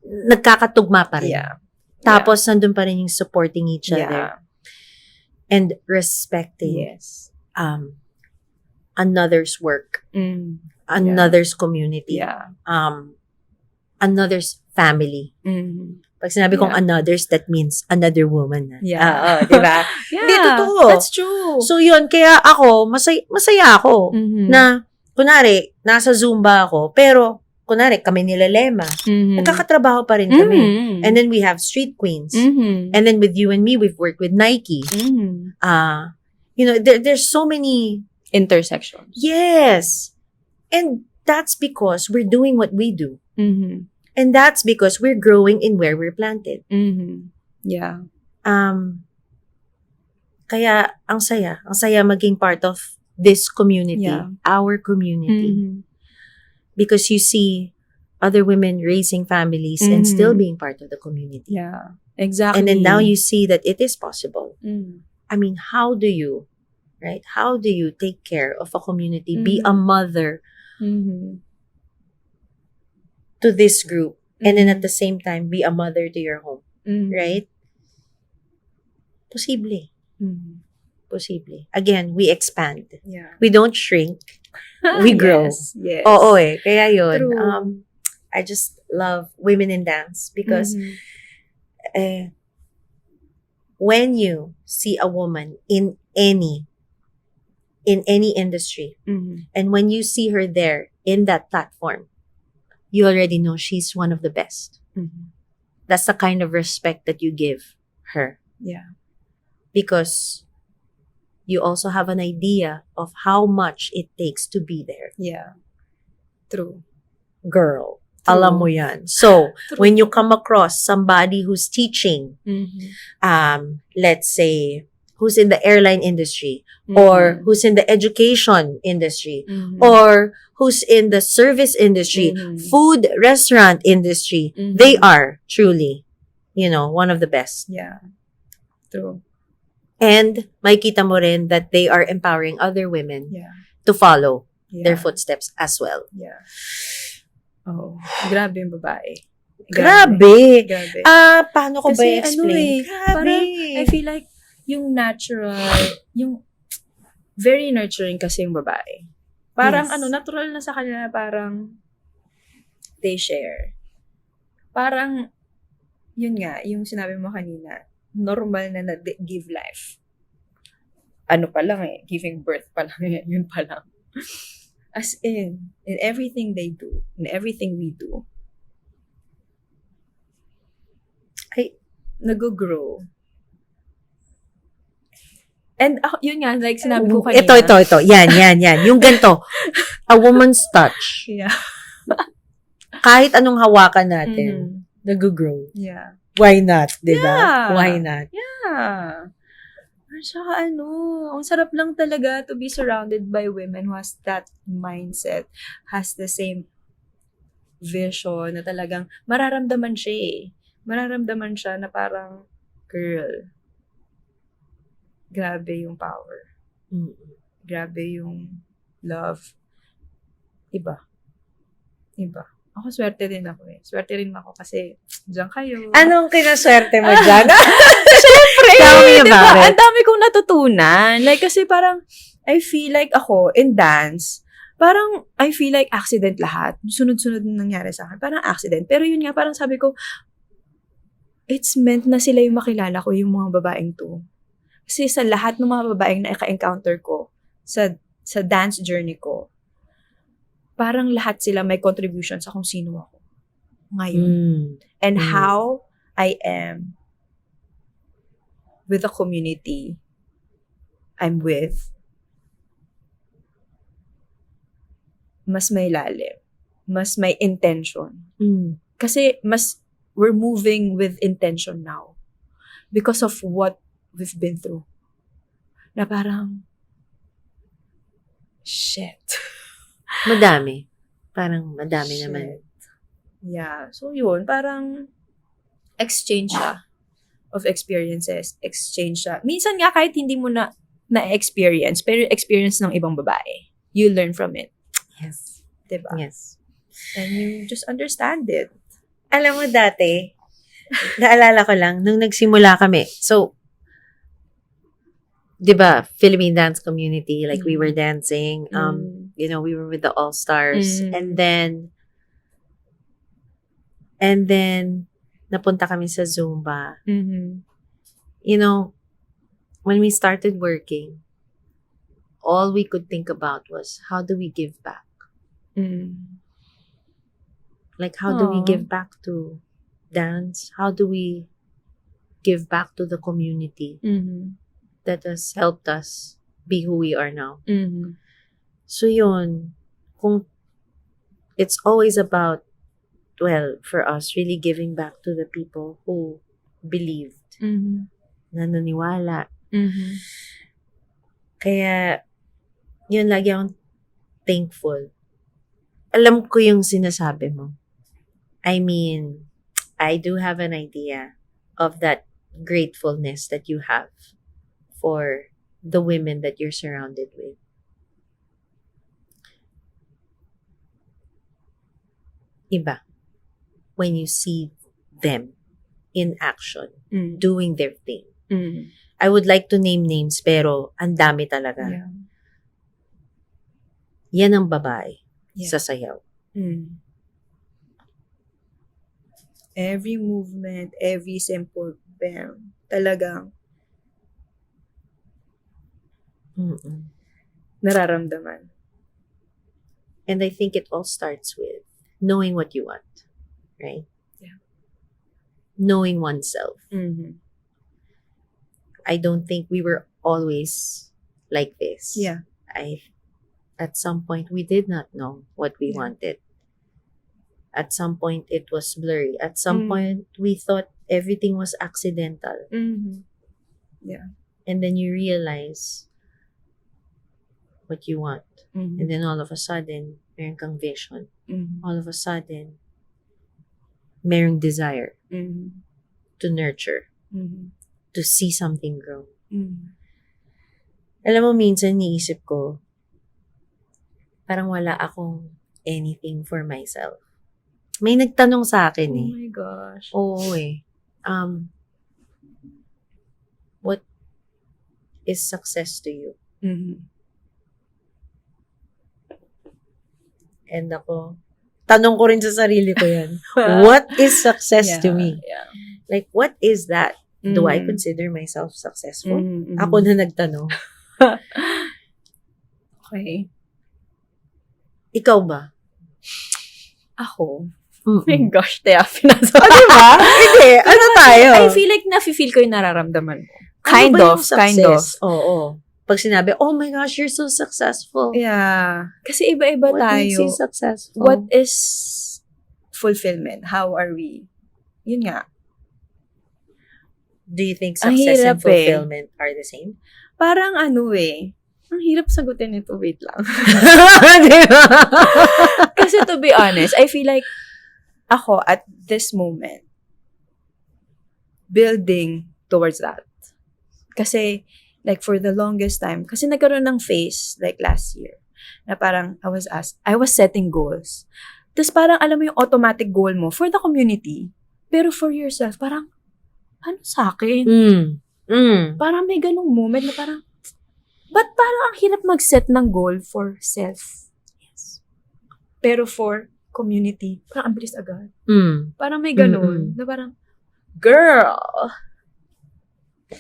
[SPEAKER 2] nagkakatugma pa rin.
[SPEAKER 1] Yeah.
[SPEAKER 2] Tapos, nandun pa rin yung supporting each
[SPEAKER 1] Yeah.
[SPEAKER 2] other and respecting
[SPEAKER 1] Yes.
[SPEAKER 2] another's work,
[SPEAKER 1] Mm.
[SPEAKER 2] another's community,
[SPEAKER 1] Yeah.
[SPEAKER 2] another's family.
[SPEAKER 1] Mhm.
[SPEAKER 2] Pag sinabi kong
[SPEAKER 1] Yeah.
[SPEAKER 2] another's, that means another woman.
[SPEAKER 1] Yeah.
[SPEAKER 2] Di ba?
[SPEAKER 1] Yeah.
[SPEAKER 2] Hindi, totoo.
[SPEAKER 1] That's true.
[SPEAKER 2] So, yun. Kaya ako, masaya ako.
[SPEAKER 1] Mhm.
[SPEAKER 2] Na, kunwari, nasa Zumba ako, pero, kunwari, kami nila Lema.
[SPEAKER 1] Mhm.
[SPEAKER 2] Nagkakatrabaho pa rin kami.
[SPEAKER 1] Mhm.
[SPEAKER 2] And then we have Street Queens.
[SPEAKER 1] Mhm.
[SPEAKER 2] And then with you and me, we've worked with Nike.
[SPEAKER 1] Mhm.
[SPEAKER 2] There's so many.
[SPEAKER 1] Intersections.
[SPEAKER 2] Yes. And that's because we're doing what we do.
[SPEAKER 1] Mhm.
[SPEAKER 2] And that's because we're growing in where we're planted.
[SPEAKER 1] Mhm. Yeah.
[SPEAKER 2] Kaya, ang saya maging part of this community,
[SPEAKER 1] Yeah.
[SPEAKER 2] our community.
[SPEAKER 1] Mhm.
[SPEAKER 2] Because you see other women raising families and
[SPEAKER 1] Mhm.
[SPEAKER 2] still being part of the community.
[SPEAKER 1] Yeah. Exactly.
[SPEAKER 2] And then now you see that it is possible.
[SPEAKER 1] Mhm.
[SPEAKER 2] I mean, how do you take care of a community, be a
[SPEAKER 1] Mhm.
[SPEAKER 2] mother
[SPEAKER 1] Mhm.
[SPEAKER 2] to this group, and then at the same time, be a mother to your home,
[SPEAKER 1] Mhm.
[SPEAKER 2] right? Posible.
[SPEAKER 1] Mhm.
[SPEAKER 2] Posible. Again, we expand.
[SPEAKER 1] Yeah.
[SPEAKER 2] We don't shrink. We grow.
[SPEAKER 1] Yes. Yes.
[SPEAKER 2] Oo Kaya yun.
[SPEAKER 1] True.
[SPEAKER 2] I just love women in dance because
[SPEAKER 1] Mhm.
[SPEAKER 2] when you see a woman in any industry,
[SPEAKER 1] Mhm.
[SPEAKER 2] and when you see her there in that platform, you already know she's one of the best.
[SPEAKER 1] Mhm.
[SPEAKER 2] That's the kind of respect that you give her.
[SPEAKER 1] Yeah.
[SPEAKER 2] Because you also have an idea of how much it takes to be there.
[SPEAKER 1] Yeah. True.
[SPEAKER 2] Girl,
[SPEAKER 1] True.
[SPEAKER 2] alam mo yan. So,
[SPEAKER 1] True.
[SPEAKER 2] when you come across somebody who's teaching,
[SPEAKER 1] Mhm.
[SPEAKER 2] let's say, who's in the airline industry, or who's in the education industry,
[SPEAKER 1] Mhm.
[SPEAKER 2] or who's in the service industry,
[SPEAKER 1] Mhm.
[SPEAKER 2] food, restaurant industry,
[SPEAKER 1] Mhm.
[SPEAKER 2] they are truly, one of the best.
[SPEAKER 1] Yeah. True.
[SPEAKER 2] And makita mo rin that they are empowering other women
[SPEAKER 1] Yeah.
[SPEAKER 2] to follow
[SPEAKER 1] Yeah.
[SPEAKER 2] their footsteps as well.
[SPEAKER 1] Yeah. Oh, grabe yung babae.
[SPEAKER 2] Grabe!
[SPEAKER 1] Grabe.
[SPEAKER 2] Paano ko ba
[SPEAKER 1] Kasi
[SPEAKER 2] i-explain? Grabe!
[SPEAKER 1] parang I feel like yung natural, yung very nurturing kasi yung babae. Parang
[SPEAKER 2] Yes.
[SPEAKER 1] natural na sa kanila, parang they share. Parang, yun nga, yung sinabi mo kanina, normal na give life. Ano pa lang giving birth pa lang yun pa lang. As in everything they do, in everything we do, nag-grow. And yun nga, like sinabi ko kanina.
[SPEAKER 2] Ito. Yan. Yung ganito. A woman's touch.
[SPEAKER 1] Yeah.
[SPEAKER 2] Kahit anong hawakan natin, nag-grow.
[SPEAKER 1] Yeah.
[SPEAKER 2] Why not? Diba?
[SPEAKER 1] Yeah.
[SPEAKER 2] Why not?
[SPEAKER 1] Yeah. At saka ang sarap lang talaga to be surrounded by women who has that mindset, has the same vision na talagang mararamdaman siya eh. Mararamdaman siya na parang, girl, grabe yung power. Grabe yung love. Iba. Ako swerte din ako eh. Swerte rin ako kasi diyan kayo.
[SPEAKER 2] Anong kinaswerte mo dyan?
[SPEAKER 1] Siyempre!
[SPEAKER 2] Tell me
[SPEAKER 1] diba?
[SPEAKER 2] about it.
[SPEAKER 1] Ang dami kong natutunan. Like, kasi parang, I feel like ako, in dance, parang, I feel like accident lahat. Sunod-sunod na nangyari sa akin. Parang accident. Pero yun nga, parang sabi ko, it's meant na sila yung makilala ko, yung mga babaeng to. Kasi sa lahat ng mga babaeng na ika-encounter ko, sa dance journey ko, parang lahat sila may contribution sa kung sino ako ngayon. And how I am with the community I'm with. Mas may lalim. Mas may intention. Kasi we're moving with intention now. Because of what we've been through. Na parang, shit.
[SPEAKER 2] Madami. Parang madami
[SPEAKER 1] Shit.
[SPEAKER 2] naman.
[SPEAKER 1] Yeah. So yun, parang exchange siya of experiences. Exchange siya. Minsan nga kahit hindi mo na-experience, pero experience ng ibang babae. You learn from it.
[SPEAKER 2] Yes.
[SPEAKER 1] Diba?
[SPEAKER 2] Yes.
[SPEAKER 1] And you just understand it.
[SPEAKER 2] Alam mo dati, naalala ko lang, nung nagsimula kami, so, di ba, Philippine dance community, like we were dancing, you know, we were with the All-Stars, and then, napunta kami sa Zumba. You know, when we started working, all we could think about was, how do we give back? Like, how do we give back to dance? How do we give back to the community that has helped us be who we are now? So yun, kung it's always about, well, for us, really giving back to the people who believed, nananiwala. Kaya, yun, lagi akong thankful. Alam ko yung sinasabi mo. I mean, I do have an idea of that gratefulness that you have for the women that you're surrounded with. Iba. When you see them in action, doing their thing. I would like to name names, pero ang dami talaga.
[SPEAKER 1] Yeah.
[SPEAKER 2] Yan ang babae sa sayaw.
[SPEAKER 1] Every movement, every simple bam, talagang nararamdaman.
[SPEAKER 2] And I think it all starts with knowing what you want, right?
[SPEAKER 1] Yeah.
[SPEAKER 2] Knowing oneself. I don't think we were always like this.
[SPEAKER 1] Yeah.
[SPEAKER 2] At some point, we did not know what we wanted. At some point, it was blurry. At some point, we thought everything was accidental.
[SPEAKER 1] Yeah.
[SPEAKER 2] And then you realize what you want. And then all of a sudden, meron kang vision. All of a sudden, merong desire to nurture, to see something grow. Alam mo, minsan niisip ko, parang wala akong anything for myself. May nagtanong sa akin
[SPEAKER 1] Oh my gosh.
[SPEAKER 2] Oo eh. What is success to you? And ako, tanong ko rin sa sarili ko yan. What is success to me?
[SPEAKER 1] Yeah.
[SPEAKER 2] Like, what is that? Do I consider myself successful? Ako na nagtanong.
[SPEAKER 1] Okay.
[SPEAKER 2] Ikaw ba?
[SPEAKER 1] Ako, Oh my gosh, Tea, pinasa.
[SPEAKER 2] Diba? Hindi. Ano tayo?
[SPEAKER 1] I feel like nafe-feel ko yung nararamdaman mo. Kind
[SPEAKER 2] Ano ba
[SPEAKER 1] of,
[SPEAKER 2] yung
[SPEAKER 1] kind of.
[SPEAKER 2] success? Oo. Pag sinabi, oh my gosh, you're so successful.
[SPEAKER 1] Yeah. Kasi iba-iba
[SPEAKER 2] What
[SPEAKER 1] tayo.
[SPEAKER 2] makes you successful?
[SPEAKER 1] What is fulfillment? How are we? Yun nga.
[SPEAKER 2] Do you think
[SPEAKER 1] Ang
[SPEAKER 2] success and
[SPEAKER 1] hirap
[SPEAKER 2] fulfillment are the same?
[SPEAKER 1] Parang ano eh. Ang hirap sagutin ito. Wait lang.
[SPEAKER 2] Diba?
[SPEAKER 1] Kasi to be honest, I feel like ako at this moment, building towards that. Kasi, like, for the longest time, kasi nagkaroon ng phase, like, last year, na parang, I was setting goals. Tapos parang, alam mo yung automatic goal mo for the community, pero for yourself, parang, ano sa akin? Parang may ganong moment na parang, ba't parang ang hirap mag-set ng goal for self? Yes. Pero for community, parang ang bilis agad. Parang may ganon, na parang, girl,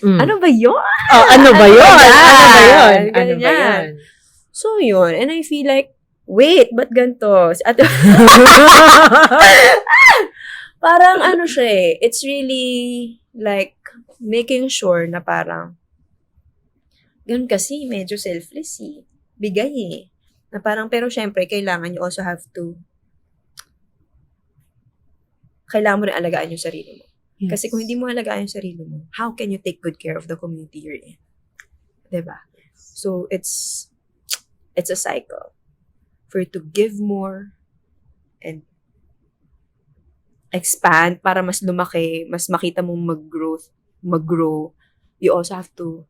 [SPEAKER 1] ano ba yun?
[SPEAKER 2] Oh, ano ba yun? Ano ba yun?
[SPEAKER 1] So, yun. And I feel like, wait, ba't ganito? Parang ano siya eh. It's really like making sure na parang ganun kasi, medyo selfless eh. Bigay eh. Na parang, pero syempre, kailangan you also have to kailangan mo rin alagaan yung sarili mo.
[SPEAKER 2] Yes.
[SPEAKER 1] Kasi kung hindi mo alagaan yung sarili mo, how can you take good care of the community you're in? Diba? So, it's a cycle. For you to give more and expand para mas lumaki, mas makita mong mag-grow, you also have to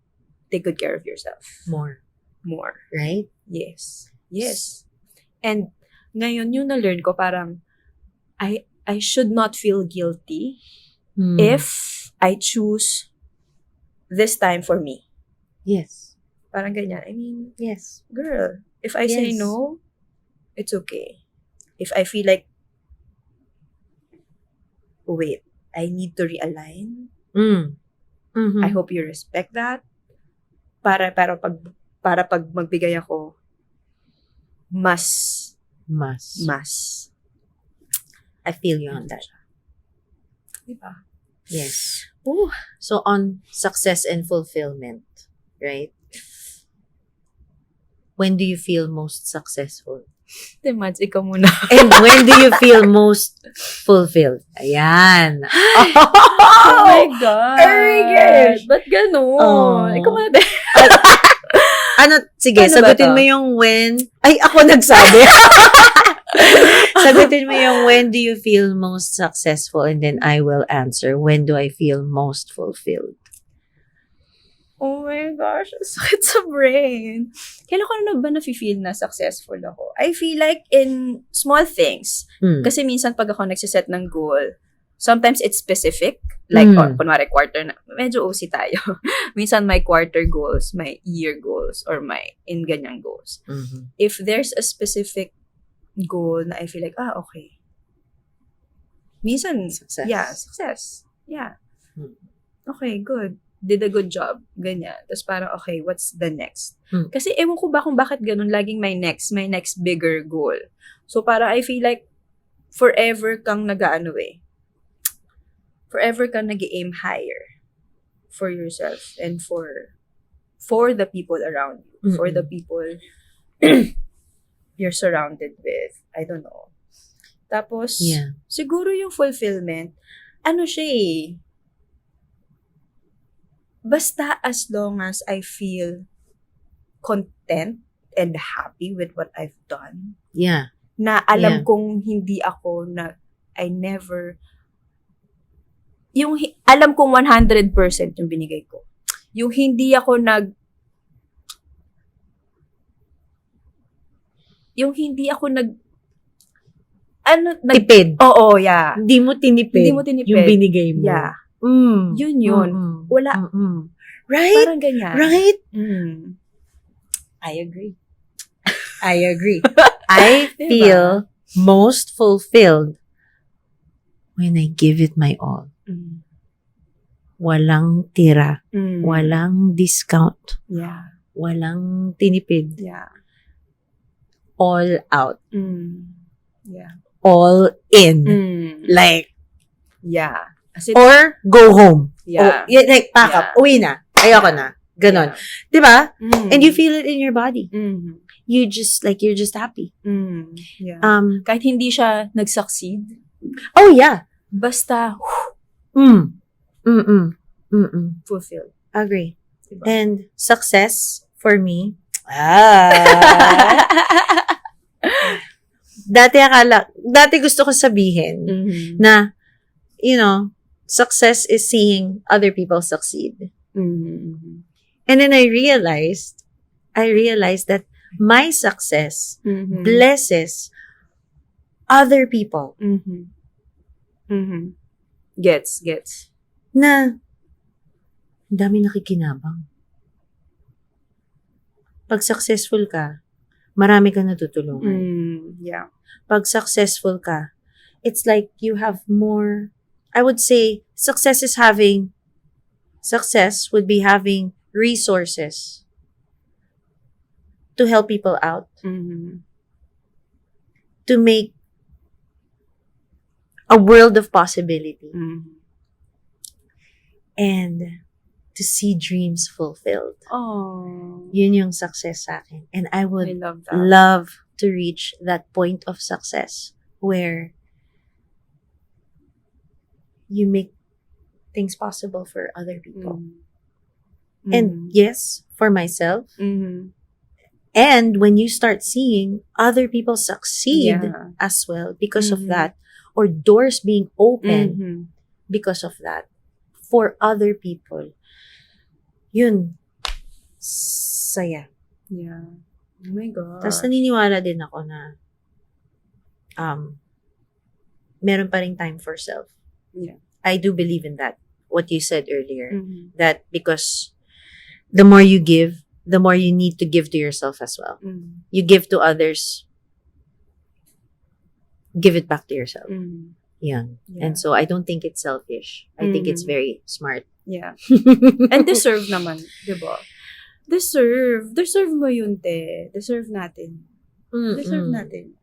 [SPEAKER 1] take good care of yourself.
[SPEAKER 2] More. Right?
[SPEAKER 1] Yes. And ngayon, yung na-learn ko, parang, I should not feel guilty if I choose this time for me.
[SPEAKER 2] Yes.
[SPEAKER 1] Parang ganyan. I mean,
[SPEAKER 2] Yes.
[SPEAKER 1] girl, if I say no, it's okay. If I feel like, wait, I need to realign. I hope you respect that. Para pag magbigay ako, mas.
[SPEAKER 2] I feel you on that.
[SPEAKER 1] Diba?
[SPEAKER 2] Yes. Ooh. So, on success and fulfillment, right? When do you feel most successful?
[SPEAKER 1] Mads, ikaw muna.
[SPEAKER 2] And when do you feel most fulfilled? Ayan.
[SPEAKER 1] Oh my God.
[SPEAKER 2] Very good.
[SPEAKER 1] Ba't ganun?
[SPEAKER 2] Oh.
[SPEAKER 1] Ikaw muna din.
[SPEAKER 2] Sige,
[SPEAKER 1] Ano ba
[SPEAKER 2] sagutin
[SPEAKER 1] to?
[SPEAKER 2] mo yung when. Ay, ako nagsabi. Sagutin mo yung when do you feel most successful, and then I will answer when do I feel most fulfilled.
[SPEAKER 1] Oh my gosh, sakit sa brain. Kailan ko na ba na-feel na successful ako? I feel like in small things. Kasi minsan pag ako nagsiset ng goal, sometimes it's specific. Like, kunwari quarter na. Medyo OC tayo. Minsan my quarter goals, my year goals, or my in ganyang goals. If there's a specific goal na I feel like, okay. Minsan,
[SPEAKER 2] Success.
[SPEAKER 1] Yeah, success. Yeah. Okay, good. Did a good job. Ganyan. Tapos parang, okay, what's the next? Kasi ewan ko ba kung bakit ganun, laging my next bigger goal. So parang I feel like, forever kang forever kang nag-aim higher for yourself and for the people around you. For the people you're surrounded with. I don't know. Tapos, siguro yung fulfillment, ano siya eh, basta as long as I feel content and happy with what I've done.
[SPEAKER 2] Yeah.
[SPEAKER 1] Na alam kong hindi ako alam kong 100% yung binigay ko. Yung hindi ako
[SPEAKER 2] tipid.
[SPEAKER 1] Oo, yeah.
[SPEAKER 2] Hindi mo tinipid. Yung binigay mo.
[SPEAKER 1] Yeah. Yun. Wala.
[SPEAKER 2] Right?
[SPEAKER 1] Parang ganyan.
[SPEAKER 2] Right?
[SPEAKER 1] I agree.
[SPEAKER 2] I feel most fulfilled when I give it my all. Walang tira. Walang discount.
[SPEAKER 1] Yeah.
[SPEAKER 2] Walang tinipid.
[SPEAKER 1] Yeah.
[SPEAKER 2] All out.
[SPEAKER 1] Yeah.
[SPEAKER 2] all in.
[SPEAKER 1] Mm.
[SPEAKER 2] Like,
[SPEAKER 1] Yeah. As in,
[SPEAKER 2] or go home.
[SPEAKER 1] yeah.
[SPEAKER 2] Like, pack up.
[SPEAKER 1] Yeah.
[SPEAKER 2] Uwi na. Ayoko na. Ganon.
[SPEAKER 1] Yeah.
[SPEAKER 2] Diba?
[SPEAKER 1] Mm.
[SPEAKER 2] And you feel it in your body.
[SPEAKER 1] Mhm.
[SPEAKER 2] You're just happy.
[SPEAKER 1] Mm. Yeah. Kahit hindi siya nag-succeed,
[SPEAKER 2] Oh, yeah.
[SPEAKER 1] basta fulfilled.
[SPEAKER 2] Agree.
[SPEAKER 1] Diba?
[SPEAKER 2] And success, for me, dati gusto ko sabihin
[SPEAKER 1] Mhm.
[SPEAKER 2] na, success is seeing other people succeed.
[SPEAKER 1] Mhm.
[SPEAKER 2] And then I realized that my success
[SPEAKER 1] Mhm.
[SPEAKER 2] blesses other people
[SPEAKER 1] Mhm. Mhm. Gets.
[SPEAKER 2] na dami nakikinabang. Pag successful ka, marami kang natutulungan.
[SPEAKER 1] Yeah.
[SPEAKER 2] Pag successful ka, it's like you have more, I would say, success would be having resources to help people out,
[SPEAKER 1] Mhm.
[SPEAKER 2] to make a world of possibility,
[SPEAKER 1] Mhm.
[SPEAKER 2] and to see dreams fulfilled.
[SPEAKER 1] Oh.
[SPEAKER 2] Yun yung success sa akin. And I
[SPEAKER 1] I
[SPEAKER 2] would
[SPEAKER 1] love that.
[SPEAKER 2] love to reach that point of success where you make things possible for other people.
[SPEAKER 1] Mhm.
[SPEAKER 2] And yes, for myself.
[SPEAKER 1] Mhm.
[SPEAKER 2] And when you start seeing other people succeed
[SPEAKER 1] Yeah.
[SPEAKER 2] as well because of
[SPEAKER 1] Mhm.
[SPEAKER 2] that, or doors being open
[SPEAKER 1] Mhm.
[SPEAKER 2] because of that for other people, yun, saya.
[SPEAKER 1] Yeah. Oh my God.
[SPEAKER 2] Tapos naniniwala din ako na meron pa rin time for self.
[SPEAKER 1] Yeah.
[SPEAKER 2] I do believe in that. What you said earlier.
[SPEAKER 1] Mhm.
[SPEAKER 2] That because the more you give, the more you need to give to yourself as well.
[SPEAKER 1] Mhm.
[SPEAKER 2] You give to others, give it back to yourself.
[SPEAKER 1] Mhm.
[SPEAKER 2] Yan.
[SPEAKER 1] Yeah.
[SPEAKER 2] And so I don't think it's selfish. I think it's very smart.
[SPEAKER 1] Yeah. And deserve naman, di ba? Deserve mo yun, te. Deserve natin. Deserve natin.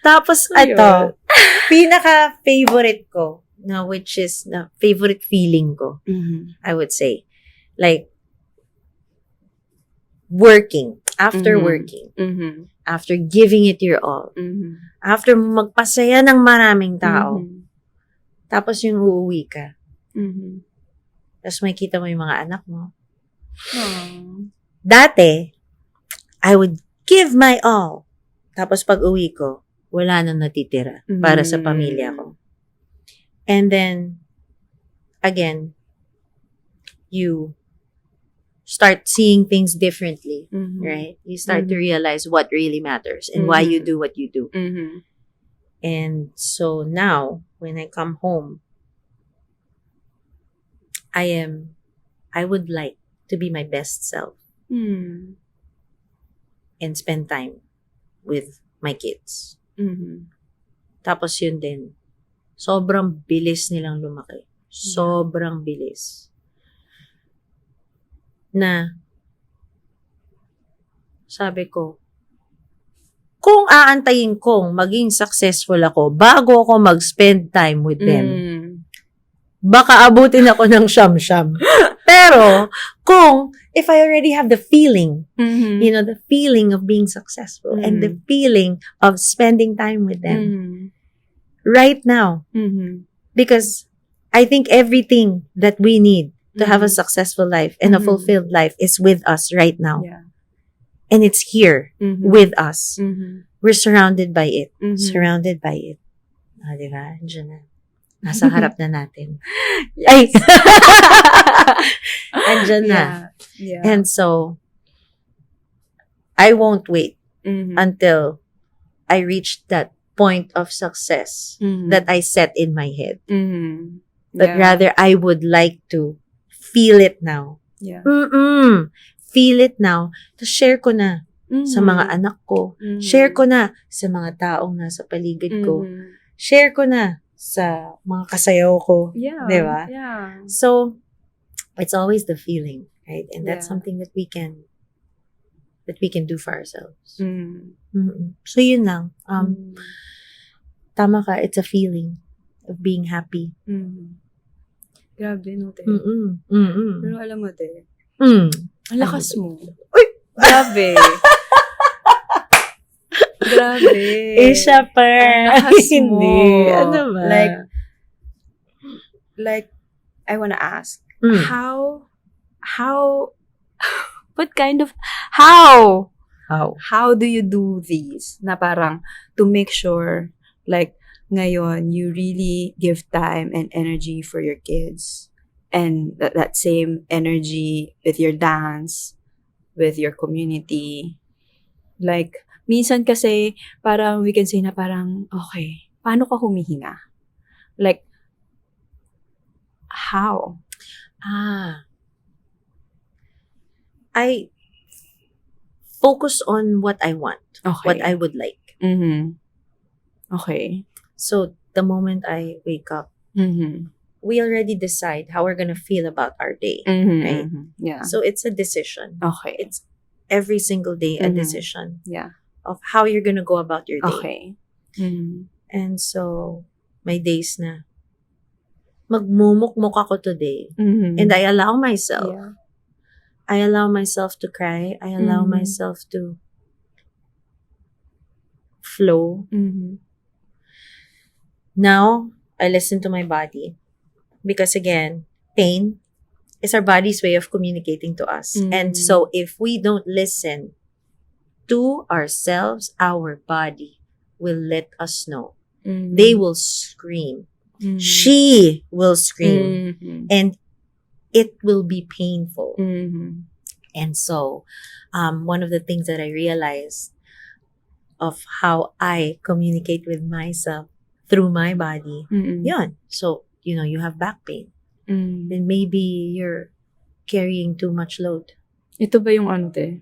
[SPEAKER 2] Tapos,
[SPEAKER 1] So,
[SPEAKER 2] ito, pinaka-favorite ko, na which is the favorite feeling ko,
[SPEAKER 1] Mhm.
[SPEAKER 2] I would say. Like, working. After
[SPEAKER 1] Mhm.
[SPEAKER 2] working.
[SPEAKER 1] Mhm.
[SPEAKER 2] After giving it your all.
[SPEAKER 1] Mhm.
[SPEAKER 2] After magpasaya ng maraming tao.
[SPEAKER 1] Mhm.
[SPEAKER 2] Tapos yung uuwi ka.
[SPEAKER 1] Mhm.
[SPEAKER 2] Tapos makikita mo yung mga anak mo.
[SPEAKER 1] Aww.
[SPEAKER 2] Dati, I would give my all. Tapos pag uwi ko, wala nang natitira para sa pamilya ko. And then, again, you start seeing things differently,
[SPEAKER 1] Mhm.
[SPEAKER 2] right? You start to realize what really matters and why you do what you do.
[SPEAKER 1] Mhm.
[SPEAKER 2] And so now, when I come home, I would like to be my best self
[SPEAKER 1] Mhm.
[SPEAKER 2] and spend time with my kids.
[SPEAKER 1] Mhm.
[SPEAKER 2] Tapos yun din, sobrang bilis nilang lumaki. Sobrang bilis. Na, sabi ko, kung aantayin kong maging successful ako bago ako mag-spend time with them, baka abutin ako ng siyam-siyam. Pero, if I already have the feeling,
[SPEAKER 1] Mhm.
[SPEAKER 2] the feeling of being successful and the feeling of spending time with them
[SPEAKER 1] Mhm.
[SPEAKER 2] right now,
[SPEAKER 1] Mhm.
[SPEAKER 2] because I think everything that we need to have a successful life and a fulfilled life is with us right now.
[SPEAKER 1] Yeah.
[SPEAKER 2] And it's here
[SPEAKER 1] Mhm.
[SPEAKER 2] with us.
[SPEAKER 1] Mhm.
[SPEAKER 2] We're surrounded by it.
[SPEAKER 1] Mhm.
[SPEAKER 2] Surrounded by it. Diba? Diyan na. Nasa harap na natin.
[SPEAKER 1] Yes.
[SPEAKER 2] Andyan na.
[SPEAKER 1] Yeah.
[SPEAKER 2] And so, I won't wait
[SPEAKER 1] Mhm.
[SPEAKER 2] until I reach that point of success
[SPEAKER 1] Mhm.
[SPEAKER 2] that I set in my head.
[SPEAKER 1] Mhm.
[SPEAKER 2] But
[SPEAKER 1] Yeah.
[SPEAKER 2] rather, I would like to feel it now.
[SPEAKER 1] Yeah.
[SPEAKER 2] Feel it now. To share ko na sa
[SPEAKER 1] Mhm.
[SPEAKER 2] mga anak ko.
[SPEAKER 1] Mhm.
[SPEAKER 2] Share ko na sa mga taong nasa paligid ko.
[SPEAKER 1] Mhm.
[SPEAKER 2] Share ko na sa mga kasayaw ko.
[SPEAKER 1] Yeah.
[SPEAKER 2] Diba?
[SPEAKER 1] Yeah.
[SPEAKER 2] So, it's always the feeling, right? And that's
[SPEAKER 1] Yeah.
[SPEAKER 2] something that we can do for ourselves.
[SPEAKER 1] Mhm.
[SPEAKER 2] So, yun lang.
[SPEAKER 1] Mhm.
[SPEAKER 2] tama ka, it's a feeling of being happy.
[SPEAKER 1] Grabe, no, te? Pero alam mo, te, ang lakas mo.
[SPEAKER 2] Uy!
[SPEAKER 1] Grabe. Grabe.
[SPEAKER 2] Siya pa.
[SPEAKER 1] Ang lakas mo.
[SPEAKER 2] Hindi. Ano ba?
[SPEAKER 1] Like, I wanna ask,
[SPEAKER 2] Mm.
[SPEAKER 1] how, what kind of, how
[SPEAKER 2] How?
[SPEAKER 1] do you do these? Na parang, to make sure, like, ngayon, you really give time and energy for your kids. And that same energy with your dance, with your community. Like, minsan kasi, parang we can say na parang, okay, paano ka humihinga? Like, how?
[SPEAKER 2] I focus on what I want,
[SPEAKER 1] Okay.
[SPEAKER 2] what I would like.
[SPEAKER 1] Okay.
[SPEAKER 2] So, the moment I wake up, we already decide how we're gonna feel about our day. Right?
[SPEAKER 1] Yeah.
[SPEAKER 2] So, it's a decision.
[SPEAKER 1] Okay.
[SPEAKER 2] It's every single day a decision
[SPEAKER 1] Yeah.
[SPEAKER 2] of how you're gonna go about your day.
[SPEAKER 1] Okay.
[SPEAKER 2] And so, may days na magmumukmuk ako today. And I allow myself.
[SPEAKER 1] Yeah.
[SPEAKER 2] I allow myself to cry. I allow myself to flow. Now, I listen to my body. Because again, pain is our body's way of communicating to us. And so, if we don't listen to ourselves, our body will let us know. They will scream. She will scream. And it will be painful. And so, one of the things that I realized of how I communicate with myself through my body, yun. So, you have back pain. Then maybe you're carrying too much load.
[SPEAKER 1] Ito ba yung ano, te?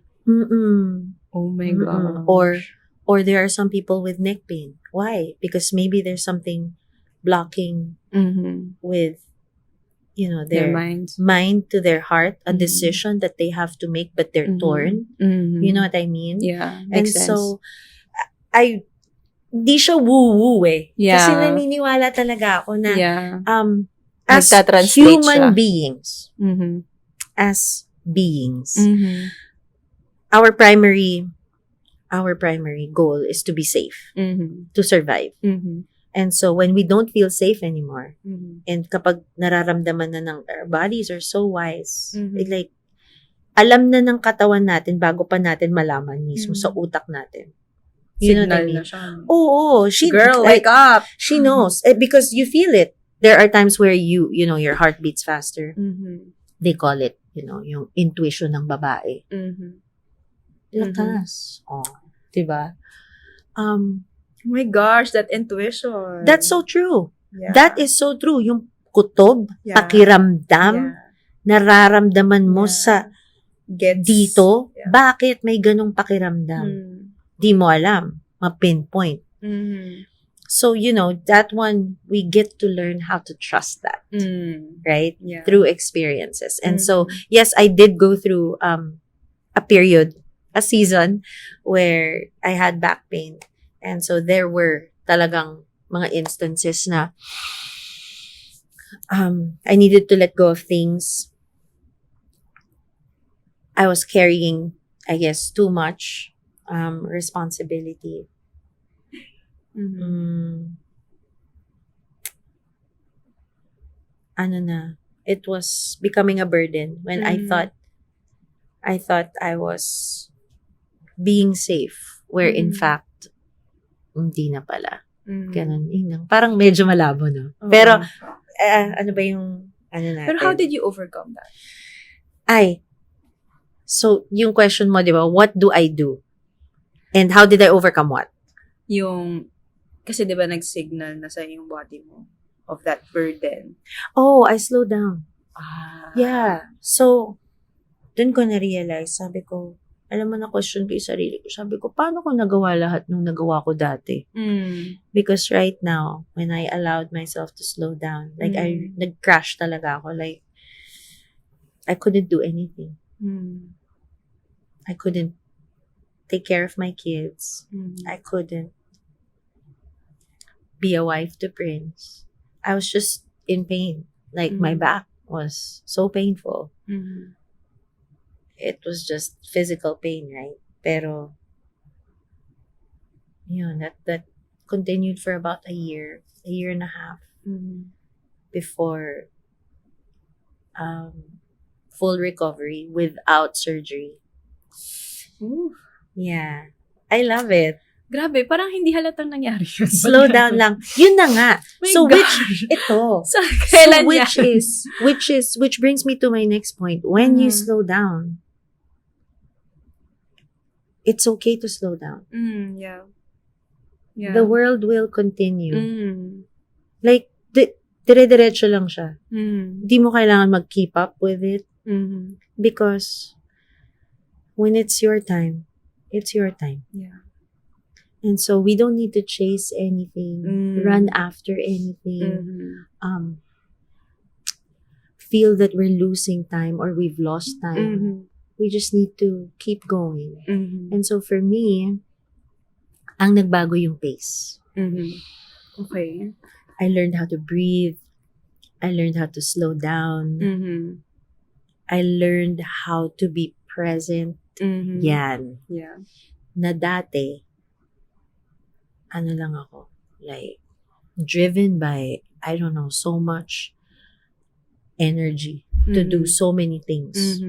[SPEAKER 1] Oh my God.
[SPEAKER 2] Or there are some people with neck pain. Why? Because maybe there's something blocking with their mind to their heart, a decision that they have to make, but they're torn. You know what I mean?
[SPEAKER 1] Yeah,
[SPEAKER 2] And
[SPEAKER 1] makes sense.
[SPEAKER 2] so, di siya woo-woo eh.
[SPEAKER 1] Yeah.
[SPEAKER 2] Kasi naniniwala talaga ako na, as
[SPEAKER 1] Nagtatranslate
[SPEAKER 2] human
[SPEAKER 1] siya.
[SPEAKER 2] beings, as beings, our primary goal is to be safe, to survive. And so, when we don't feel safe anymore, and kapag nararamdaman na ng our bodies are so wise, like, alam na ng katawan natin bago pa natin malaman mismo sa utak natin. You know what I mean?
[SPEAKER 1] Na siya.
[SPEAKER 2] Oo.
[SPEAKER 1] Girl, wake up!
[SPEAKER 2] She knows. Because you feel it. There are times where your heart beats faster. They call it, yung intuition ng babae. Lakas. Oh, diba?
[SPEAKER 1] Oh my gosh, that intuition.
[SPEAKER 2] That's so true.
[SPEAKER 1] Yeah.
[SPEAKER 2] That is so true. Yung kutob,
[SPEAKER 1] Yeah.
[SPEAKER 2] pakiramdam, nararamdaman mo sa
[SPEAKER 1] Gets.
[SPEAKER 2] dito.
[SPEAKER 1] Yeah.
[SPEAKER 2] Bakit may ganong pakiramdam? Di mo alam. Ma-pinpoint. So, that one, we get to learn how to trust that. Right?
[SPEAKER 1] Yeah.
[SPEAKER 2] Through experiences. And so, yes, I did go through a period, a season, where I had back pain. And so, there were talagang mga instances na I needed to let go of things. I was carrying, I guess, too much responsibility. It was becoming a burden when I thought I was being safe, where in fact, hindi na pala. Ganun. Parang medyo malabo, no? Pero, ano ba yung, natin?
[SPEAKER 1] Pero how did you overcome that?
[SPEAKER 2] So, yung question mo, di ba, what do I do? And how did I overcome what?
[SPEAKER 1] Kasi di ba nag-signal na sa yung body mo of that burden?
[SPEAKER 2] Oh, I slowed down. Yeah. So, dun ko na-realize, sabi ko, alam mo, na-question ko yung sarili ko. Sabi ko, paano ko nagawa lahat nung nagawa ko dati? Because right now, when I allowed myself to slow down, like, nag-crash talaga ako. Like, I couldn't do anything. I couldn't take care of my kids. I couldn't be a wife to Prince, I was just in pain. Like, my back was so painful. It was just physical pain, right? Pero, yun, that continued for about a year and a half before full recovery without surgery.
[SPEAKER 1] Ooh.
[SPEAKER 2] Yeah. I love it.
[SPEAKER 1] Grabe, parang hindi halatang nangyari yun.
[SPEAKER 2] Slow down lang. Yun na nga.
[SPEAKER 1] My
[SPEAKER 2] So,
[SPEAKER 1] gosh.
[SPEAKER 2] ito.
[SPEAKER 1] So, kailan
[SPEAKER 2] Which brings me to my next point. When you slow down, it's okay to slow down.
[SPEAKER 1] Yeah.
[SPEAKER 2] The world will continue. Like, dire-diretso lang siya. Hindi mo kailangan mag-keep up with it. Because when it's your time, it's your time.
[SPEAKER 1] Yeah.
[SPEAKER 2] And so we don't need to chase anything, run after anything, feel that we're losing time or we've lost time. We just need to keep going. And so for me, ang nagbago yung pace.
[SPEAKER 1] Okay.
[SPEAKER 2] I learned how to breathe. I learned how to slow down. I learned how to be present. Yan.
[SPEAKER 1] Yeah.
[SPEAKER 2] Na dati, ano lang ako, like, driven by, I don't know, so much energy to do so many things.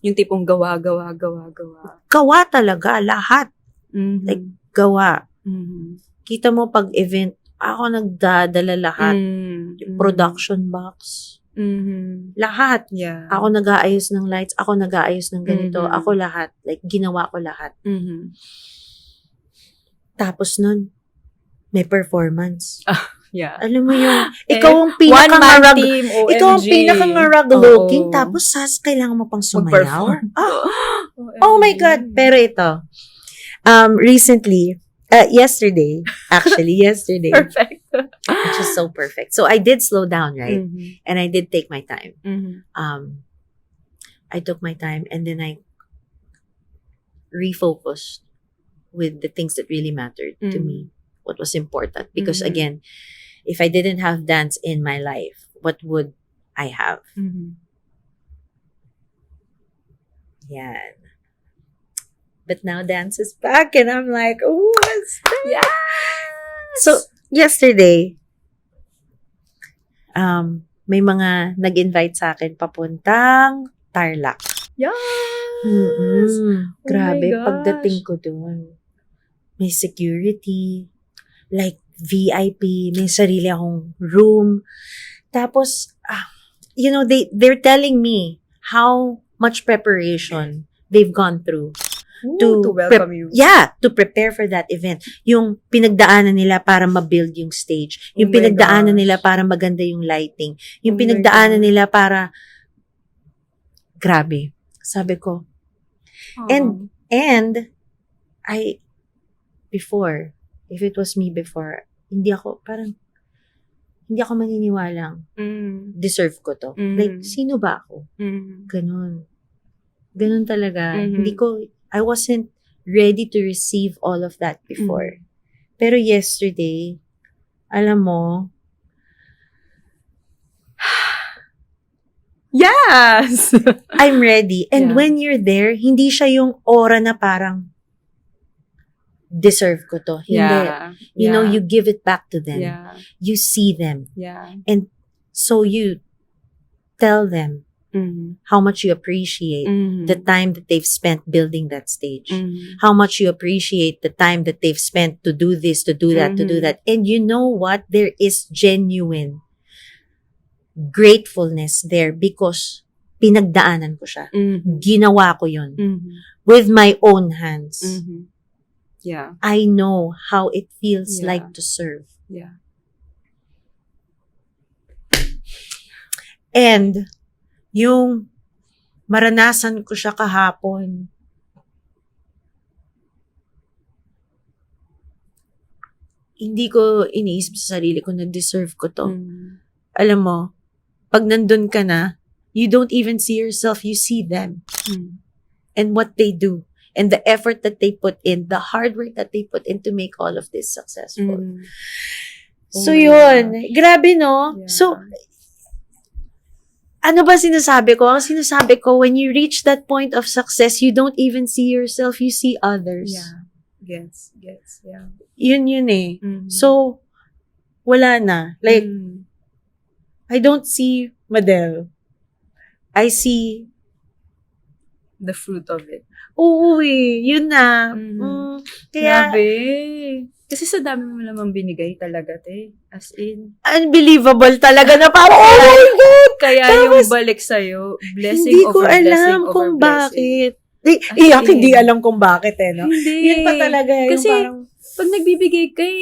[SPEAKER 1] Yung tipong gawa.
[SPEAKER 2] Gawa talaga, lahat. Like, gawa. Kita mo pag event, ako nagdadala lahat. Yung production box. Lahat.
[SPEAKER 1] Yeah.
[SPEAKER 2] Ako nag-aayos ng lights, ako nag-aayos ng ganito, ako lahat. Like, ginawa ko lahat. Tapos nun, may performance.
[SPEAKER 1] Yeah.
[SPEAKER 2] Alam mo yung, ikaw ang pinaka-ngarag looking, tapos kailangan mo pang sumayaw. Oh my God. Pero ito, recently, yesterday,
[SPEAKER 1] Perfect.
[SPEAKER 2] which is so perfect. So I did slow down, right? And I did take my time. I took my time and then I refocused with the things that really mattered to me, what was important. Because again, if I didn't have dance in my life, what would I have? Yan. But now dance is back and I'm like, oh, what's that?
[SPEAKER 1] Yes!
[SPEAKER 2] So, yesterday, may mga nag-invite sa akin papuntang Tarlac.
[SPEAKER 1] Yes!
[SPEAKER 2] Grabe,
[SPEAKER 1] my gosh.
[SPEAKER 2] pagdating ko doon, may security, like VIP, may sarili akong room. Tapos, they're telling me how much preparation they've gone through.
[SPEAKER 1] To welcome you.
[SPEAKER 2] Yeah, to prepare for that event. Yung pinagdaanan nila para ma-build yung stage. Yung pinagdaanan nila para maganda yung lighting. Yung pinagdaanan nila para, grabe. Sabi ko. And before, if it was me before, hindi ako maniniwalang deserve ko to. Like, sino ba ako? Ganun talaga. I wasn't ready to receive all of that before. Pero yesterday, alam mo,
[SPEAKER 1] yes!
[SPEAKER 2] I'm ready. And when you're there, hindi siya yung aura na parang, deserve ko to. Hindi. You know, you give it back to them.
[SPEAKER 1] Yeah.
[SPEAKER 2] You see them.
[SPEAKER 1] Yeah.
[SPEAKER 2] And so you tell them how much you appreciate the time that they've spent building that stage. How much you appreciate the time that they've spent to do this, to do that, to do that. And you know what? There is genuine gratefulness there because pinagdaanan ko siya. Ginawa ko yun. With my own hands.
[SPEAKER 1] Yeah.
[SPEAKER 2] I know how it feels like to serve.
[SPEAKER 1] Yeah.
[SPEAKER 2] And yung maranasan ko siya kahapon, hindi ko iniisip sa sarili ko na deserve ko to. Alam mo, pag nandun ka na, you don't even see yourself, you see them. And what they do. And the effort that they put in, the hard work that they put in to make all of this successful. So,
[SPEAKER 1] my
[SPEAKER 2] yun.
[SPEAKER 1] gosh.
[SPEAKER 2] Grabe, no?
[SPEAKER 1] Yeah.
[SPEAKER 2] So, ano ba sinasabi ko? Ang sinasabi ko, when you reach that point of success, you don't even see yourself, you see others.
[SPEAKER 1] Yeah. Gets. Yeah.
[SPEAKER 2] Yun eh.
[SPEAKER 1] Mhm.
[SPEAKER 2] So, wala na. Like,
[SPEAKER 1] Mm.
[SPEAKER 2] I don't see Madelle. I see,
[SPEAKER 1] The fruit of it.
[SPEAKER 2] oo yun na.
[SPEAKER 1] Mhm.
[SPEAKER 2] Kaya,
[SPEAKER 1] Grabe. Kasi sa dami mo namang binigay talaga, te. As in.
[SPEAKER 2] unbelievable talaga na parang, oh my God!
[SPEAKER 1] Kaya
[SPEAKER 2] Tapos,
[SPEAKER 1] yung balik sa'yo, blessing
[SPEAKER 2] hindi ko
[SPEAKER 1] over blessing
[SPEAKER 2] alam
[SPEAKER 1] over
[SPEAKER 2] kung
[SPEAKER 1] blessing.
[SPEAKER 2] bakit. Iyak,
[SPEAKER 1] in.
[SPEAKER 2] hindi alam kung bakit no?
[SPEAKER 1] Hindi.
[SPEAKER 2] Yun pa talaga, yung
[SPEAKER 1] Kasi,
[SPEAKER 2] parang,
[SPEAKER 1] pag nagbibigay kay,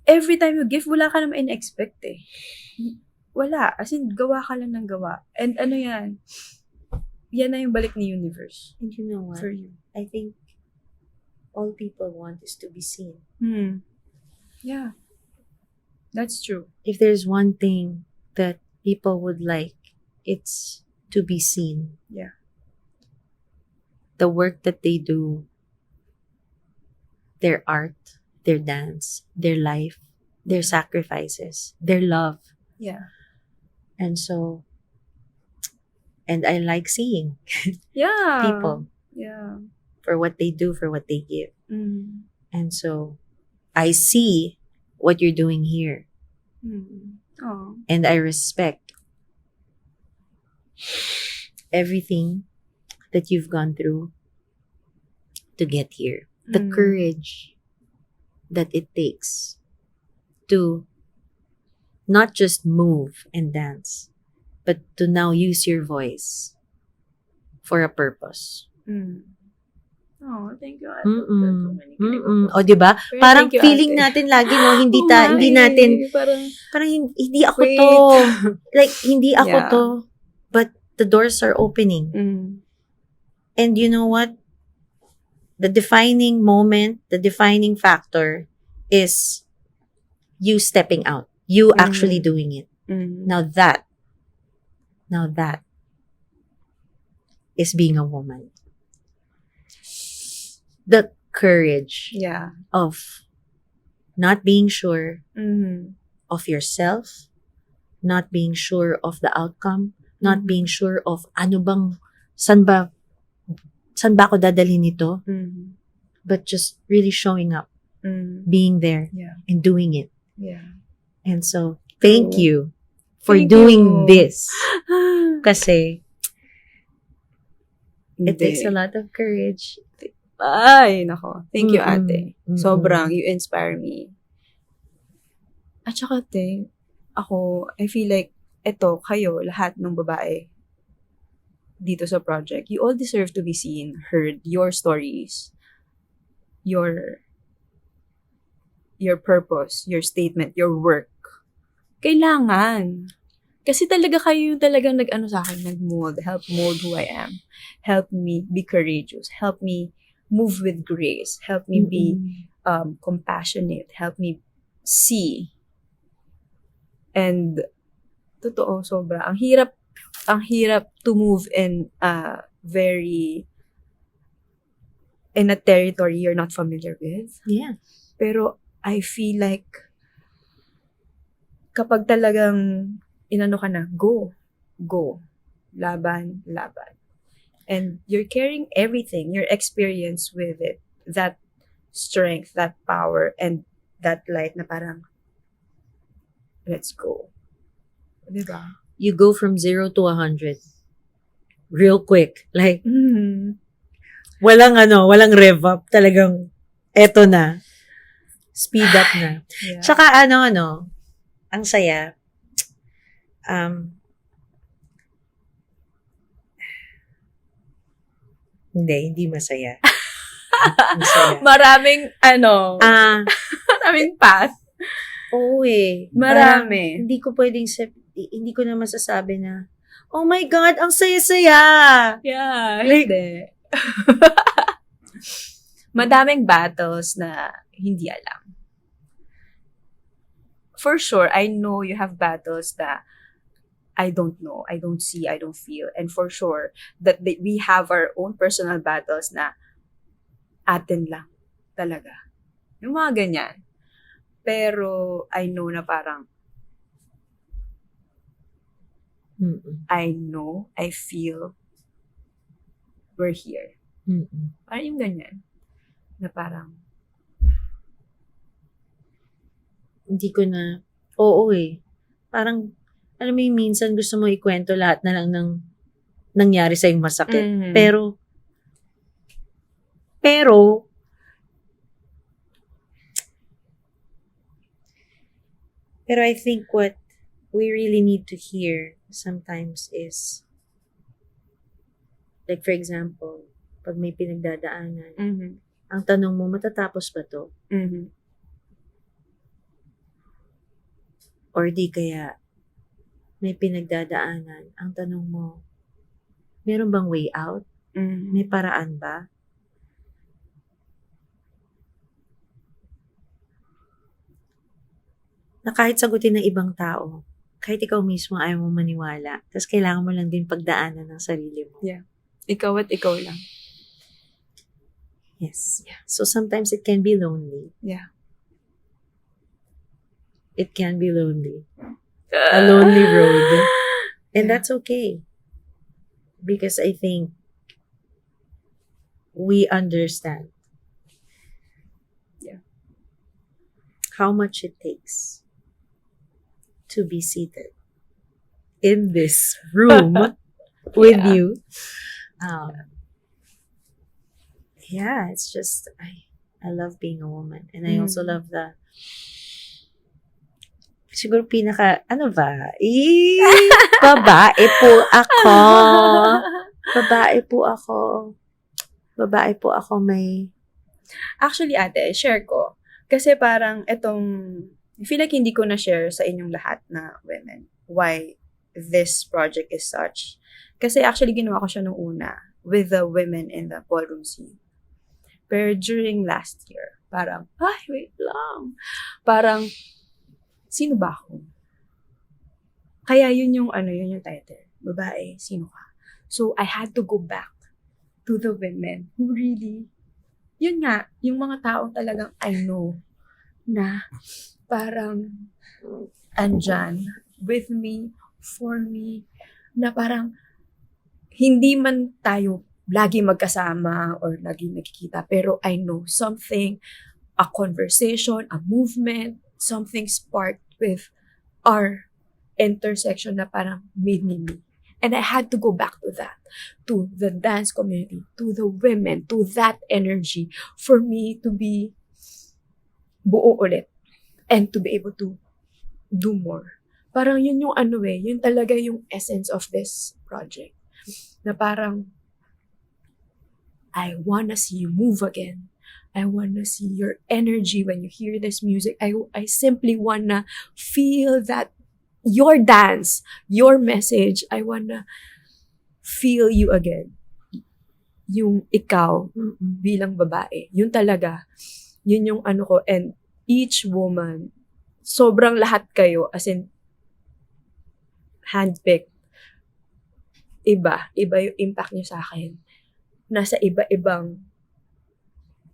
[SPEAKER 1] every time you give, wala ka naman in-expect eh. Wala. As in, gawa ka lang ng gawa. And ano yan? Yan na yung balik ni universe.
[SPEAKER 2] and you know what?
[SPEAKER 1] For you.
[SPEAKER 2] I think all people want is to be seen.
[SPEAKER 1] Yeah. That's true.
[SPEAKER 2] If there's one thing that people would like, it's to be seen.
[SPEAKER 1] Yeah.
[SPEAKER 2] The work that they do, their art, their dance, their life, their sacrifices, their love.
[SPEAKER 1] Yeah.
[SPEAKER 2] And so, and I like seeing
[SPEAKER 1] Yeah.
[SPEAKER 2] people
[SPEAKER 1] Yeah.
[SPEAKER 2] for what they do, for what they give.
[SPEAKER 1] Mm.
[SPEAKER 2] And so, I see what you're doing here.
[SPEAKER 1] Oh.
[SPEAKER 2] And I respect everything that you've gone through to get here. The courage that it takes to not just move and dance, but to now use your voice for a purpose.
[SPEAKER 1] Oh, thank you, Ate.
[SPEAKER 2] O, diba?
[SPEAKER 1] Pero
[SPEAKER 2] Parang
[SPEAKER 1] thank you,
[SPEAKER 2] feeling
[SPEAKER 1] Ate.
[SPEAKER 2] natin lagi, no? Hindi,
[SPEAKER 1] Oo nga
[SPEAKER 2] hindi
[SPEAKER 1] eh.
[SPEAKER 2] natin,
[SPEAKER 1] Parang,
[SPEAKER 2] hindi ako
[SPEAKER 1] wait.
[SPEAKER 2] to. Like, hindi ako
[SPEAKER 1] Yeah.
[SPEAKER 2] to. But the doors are opening. And you know what? The defining moment, the defining factor is you stepping out. You actually doing it. Now that is being a woman. The courage
[SPEAKER 1] Yeah.
[SPEAKER 2] of not being sure of yourself, not being sure of the outcome, not being sure of ano bang, saan ba ako dadalhin nito, but just really showing up, being there,
[SPEAKER 1] Yeah.
[SPEAKER 2] and doing it.
[SPEAKER 1] Yeah.
[SPEAKER 2] And so, thank
[SPEAKER 1] True.
[SPEAKER 2] you for
[SPEAKER 1] Thank
[SPEAKER 2] doing
[SPEAKER 1] you.
[SPEAKER 2] this. Kasi, it
[SPEAKER 1] Hindi.
[SPEAKER 2] takes a lot of courage.
[SPEAKER 1] Ay, nako. Thank you, Ate.
[SPEAKER 2] Mm-mm.
[SPEAKER 1] Sobrang, you inspire me. At saka, Ate, ako, I feel like, eto, kayo, lahat ng babae, dito sa project, you all deserve to be seen, heard, your stories, your purpose, your statement, your work. Kailangan. Kasi talaga kayo yung talagang nag-ano sa akin, nag-mold, help mold who I am. Help me be courageous. Help me move with grace. Help me be compassionate. Help me see. And, totoo, sobra. Ang hirap to move in in a territory you're not familiar with.
[SPEAKER 2] Yeah.
[SPEAKER 1] Pero, I feel like, kapag talagang inano ka na, go. Laban. And you're carrying everything, your experience with it, that strength, that power, and that light na parang, let's go. Diba?
[SPEAKER 2] You go from 0 to 100 real quick. Like, walang rev up. Talagang, eto na. Speed up na.
[SPEAKER 1] Yeah.
[SPEAKER 2] Tsaka ang saya. Hindi masaya. Ang saya.
[SPEAKER 1] Maraming, maraming path.
[SPEAKER 2] Oo
[SPEAKER 1] Marami.
[SPEAKER 2] Parang hindi ko na masasabi na, oh my God, ang saya-saya.
[SPEAKER 1] Yeah,
[SPEAKER 2] Like,
[SPEAKER 1] hindi. Madaming battles na hindi alam. For sure, I know you have battles that I don't know, I don't see, I don't feel. And for sure, that we have our own personal battles na atin lang talaga. Yung mga ganyan. Pero I know na parang, I feel we're here. Parang yung ganyan. Na parang,
[SPEAKER 2] Hindi ko na, oo eh. Parang, alam mo yung minsan gusto mo ikwento lahat na lang ng nangyari sa yung masakit.
[SPEAKER 1] Mhm.
[SPEAKER 2] Pero, I think what we really need to hear sometimes is, like for example, pag may pinagdadaanan, ang tanong mo, matatapos ba to? Or di kaya, may pinagdadaanan, ang tanong mo, meron bang way out? May paraan ba? Na kahit sagutin ng ibang tao, kahit ikaw mismo ayaw mo maniwala, tapos kailangan mo lang din pagdaanan ng sarili mo.
[SPEAKER 1] Yeah. Ikaw at ikaw lang.
[SPEAKER 2] Yes. So sometimes it can be lonely.
[SPEAKER 1] Yeah.
[SPEAKER 2] It can be lonely. A lonely road. And
[SPEAKER 1] Yeah.
[SPEAKER 2] that's okay. Because I think we understand how much it takes to be seated in this room with
[SPEAKER 1] Yeah.
[SPEAKER 2] you. Yeah, it's just, I love being a woman. And I also love siguro babae po ako. Babae po ako. Babae po ako may...
[SPEAKER 1] Actually, ate, share ko. Kasi parang I feel like hindi ko na-share sa inyong lahat na women why this project is such. Kasi actually, ginawa ko siya nung una with the women in the ballroom scene. Pero during last year, parang, wait lang. Parang, sino ba ako? Kaya yun yung title. Babae, sino ka? So, I had to go back to the women who really, yun nga, yung mga taong talagang I know na parang andyan with me, for me, na parang hindi man tayo lagi magkasama or lagi nakikita, pero I know something, a conversation, a movement, something sparked with our intersection na parang made me me. And I had to go back to that, to the dance community, to the women, to that energy for me to be buo ulit and to be able to do more. Parang yun yung yun talaga yung essence of this project. Na parang, I wanna see you move again. I wanna see your energy when you hear this music. I simply wanna feel that your dance, your message. I wanna feel you again. Yung ikaw bilang babae. Yun talaga. Yun yung ko. And each woman, sobrang lahat kayo, as in, handpicked. Iba yung impact niyo sa akin. Nasa iba-ibang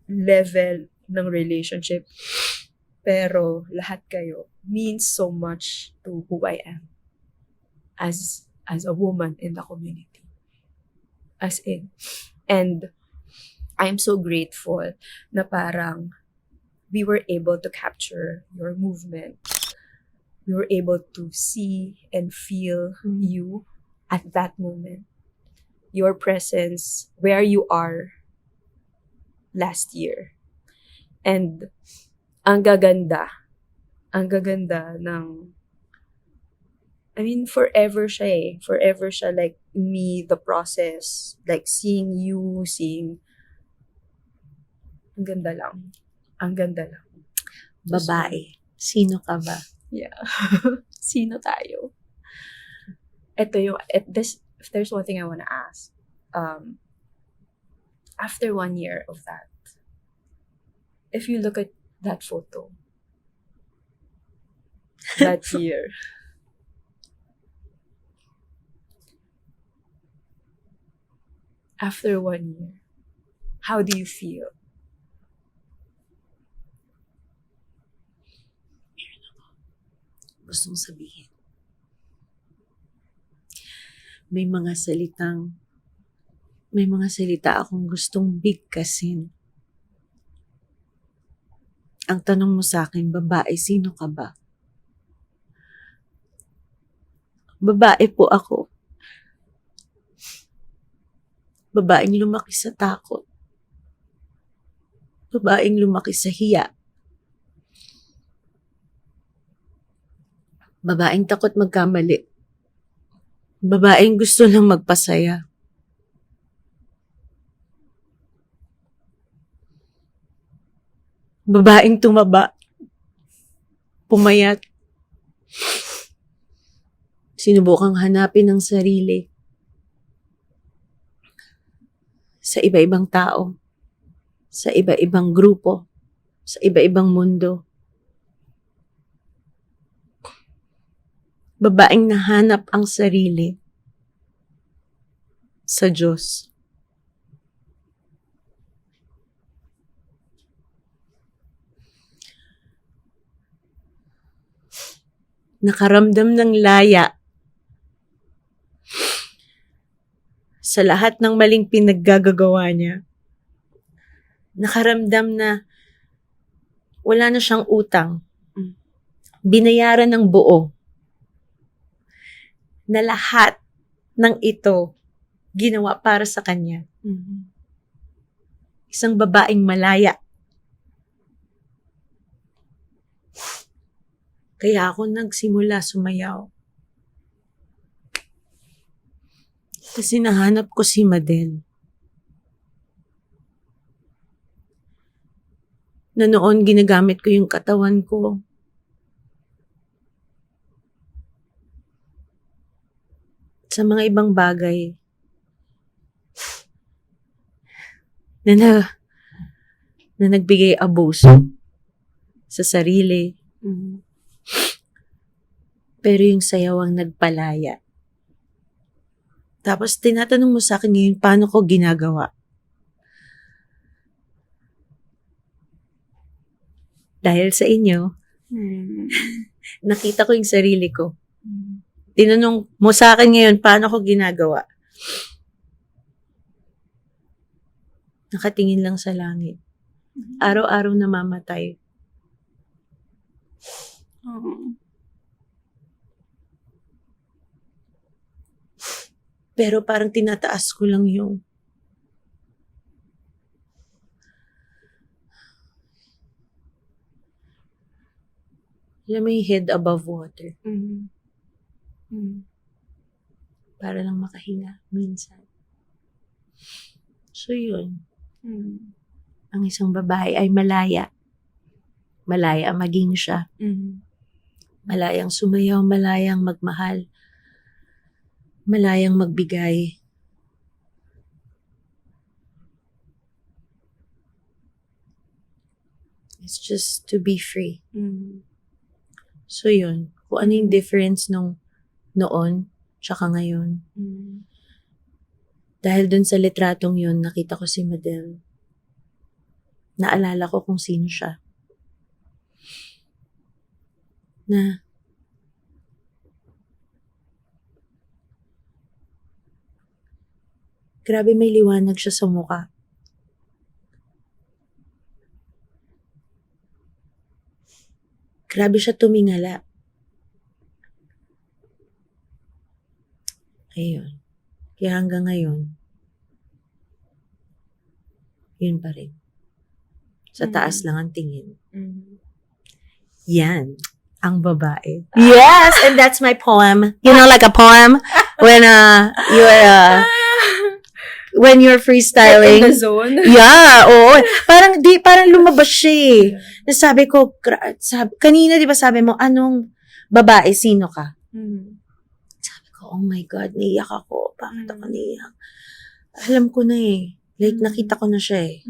[SPEAKER 1] level ng relationship. Pero lahat kayo means so much to who I am as a woman in the community. As in. And I'm so grateful na parang we were able to capture your movement. We were able to see and feel you at that moment. Your presence, where you are last year. And ang gaganda ng, forever siya eh. Forever siya, like, me, the process, like, seeing you, ang ganda lang.
[SPEAKER 2] Babae. Sino ka ba?
[SPEAKER 1] Yeah. Sino tayo? If there's one thing I want to ask, after 1 year of that, if you look at that photo, that year, after 1 year, how do you feel?
[SPEAKER 3] gustong sabihin. May mga salita akong gustong bigkasin. Ang tanong mo sa akin, babae, sino ka ba? Babae po ako. Babaeng lumaki sa takot. Babaeng lumaki sa hiya. Babaeng takot magkamali. Babaeng gusto lang magpasaya. Babaeng tumaba. Pumayat. Sinubukang hanapin ang sarili sa iba-ibang tao, sa iba-ibang grupo, sa iba-ibang mundo. Babaeng nahanap ang sarili sa Diyos. Nakaramdam ng laya sa lahat ng maling pinaggagawa niya. Nakaramdam na wala na siyang utang. Binayaran ng buo. Na lahat ng ito ginawa para sa kanya. Isang babaeng malaya. Kaya ako nagsimula sumayaw. Kasi nahanap ko si Madelle. Na noon ginagamit ko yung katawan ko. Sa mga ibang bagay. Na nagbigay abuso sa sarili. Pero yung sayaw ang nagpalaya. Tapos tinatanong mo sa akin ngayon, paano ko ginagawa? Dahil sa inyo, nakita ko yung sarili ko. Tinanong mo sa akin ngayon, paano ko ginagawa? Nakatingin lang sa langit. Araw-araw namamatay. Pero parang tinataas ko lang yung alam mo yung head above water. Para lang makahinga minsan. So yun. Ang isang babae ay malaya. Malaya maging siya. Malayang sumayaw, malayang magmahal. Malayang magbigay. It's just to be free. So yun, kung ano yung difference nung noon tsaka ngayon. Dahil dun sa litratong yun, nakita ko si Madelle. Naalala ko kung sino siya. Na grabe may liwanag siya sa mukha. Grabe siya tumingala. Ayun. Kaya hanggang ngayon, yun pa rin. Sa taas lang ang tingin. Yan. Ang babae. Yes! And that's my poem. You know, like a poem when you're freestyling.
[SPEAKER 1] In the zone.
[SPEAKER 3] Yeah, oo. Parang lumabas siya eh. Nasabi ko, kanina di ba sabi mo, anong babae, sino ka? Sabi ko, oh my God, naiyak ako. Bakit ako naiyak? Alam ko na eh. Like, nakita ko na siya eh.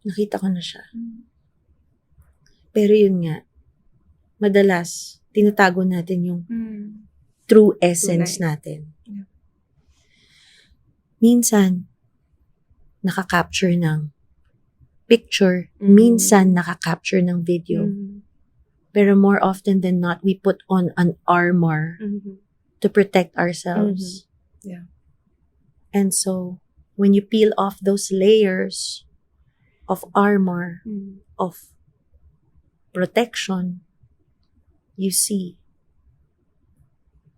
[SPEAKER 3] Nakita ko na siya. Pero yun nga, madalas, tinatago natin yung true essence natin. Minsan, nakaka-capture ng picture. Minsan, nakaka-capture ng video. Pero more often than not, we put on an armor to protect ourselves.
[SPEAKER 1] Yeah.
[SPEAKER 3] And so, when you peel off those layers of armor, of protection, you see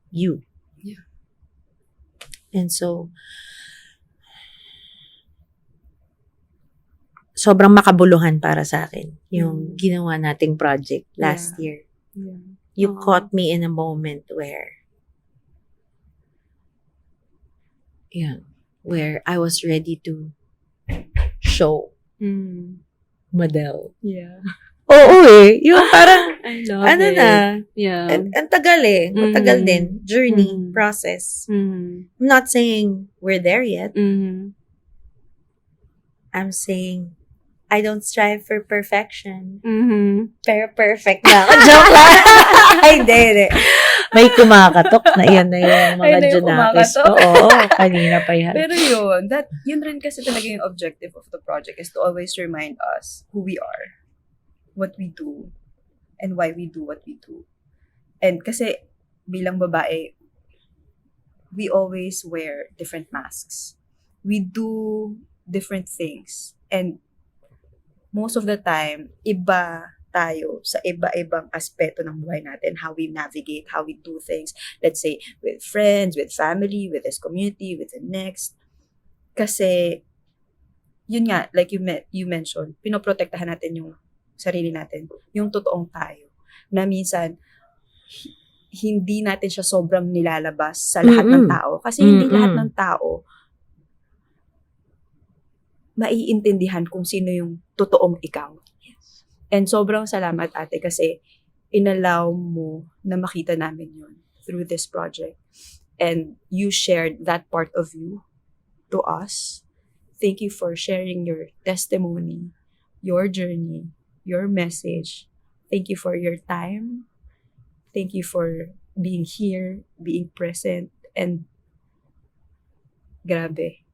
[SPEAKER 3] you.
[SPEAKER 1] Yeah.
[SPEAKER 3] And so, sobrang makabuluhan para sa akin yung ginawa nating project last year.
[SPEAKER 1] Yeah.
[SPEAKER 3] You caught me in a moment where I was ready to show Madelle.
[SPEAKER 1] Yeah.
[SPEAKER 3] Oo yung parang,
[SPEAKER 1] I love
[SPEAKER 3] ano
[SPEAKER 1] it.
[SPEAKER 3] na,
[SPEAKER 1] Yeah.
[SPEAKER 3] ang tagal matagal din, journey, process. I'm not saying we're there yet. I'm saying, I don't strive for perfection. Pero perfect na ako. Joke lang. Ay, hindi. May kumakatok na yan na yung mga Junakis. Oo, kanina pa yan.
[SPEAKER 1] Pero yun rin kasi talaga yung objective of the project is to always remind us who we are, what we do, and why we do what we do. And kasi bilang babae, we always wear different masks. We do different things. And most of the time, iba tayo sa iba-ibang aspeto ng buhay natin, how we navigate, how we do things, let's say, with friends, with family, with this community, with the next. Kasi, yun nga, like you mentioned, pinoprotektahan natin yung sarili natin, yung totoong tayo, na minsan, hindi natin siya sobrang nilalabas sa lahat ng tao. Kasi hindi lahat ng tao maiintindihan kung sino yung totoong ikaw. And sobrang salamat, ate, kasi inallow mo na makita namin yun through this project. And you shared that part of you to us. Thank you for sharing your testimony, your journey, your message. Thank you for your time. Thank you for being here, being present, and grabe.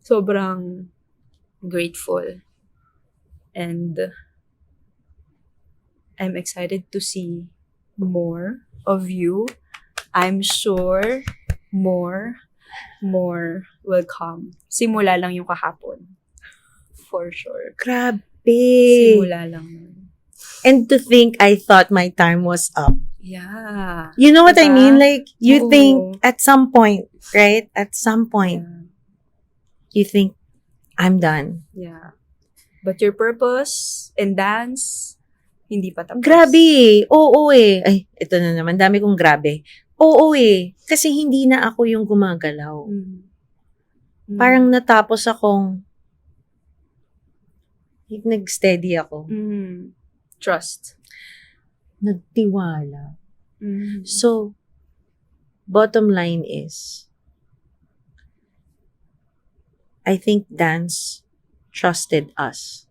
[SPEAKER 1] Sobrang grateful. And I'm excited to see more of you. I'm sure more will come. Simula lang yung kahapon. For sure.
[SPEAKER 3] Grabe.
[SPEAKER 1] Simula lang yun.
[SPEAKER 3] And to think I thought my time was up.
[SPEAKER 1] Yeah.
[SPEAKER 3] You know what I
[SPEAKER 1] Diba?
[SPEAKER 3] mean? Like, you
[SPEAKER 1] Oo.
[SPEAKER 3] think at some point, right? At some point, you think, I'm done.
[SPEAKER 1] Yeah. But your purpose in dance, hindi pa tapos.
[SPEAKER 3] Grabe. Oo Ay, ito na naman. Dami kong grabe. Oo Kasi hindi na ako yung gumagalaw. Parang natapos akong, nag-steady ako.
[SPEAKER 1] Trust.
[SPEAKER 3] Nagtiwala. So, bottom line is, I think dance trusted us.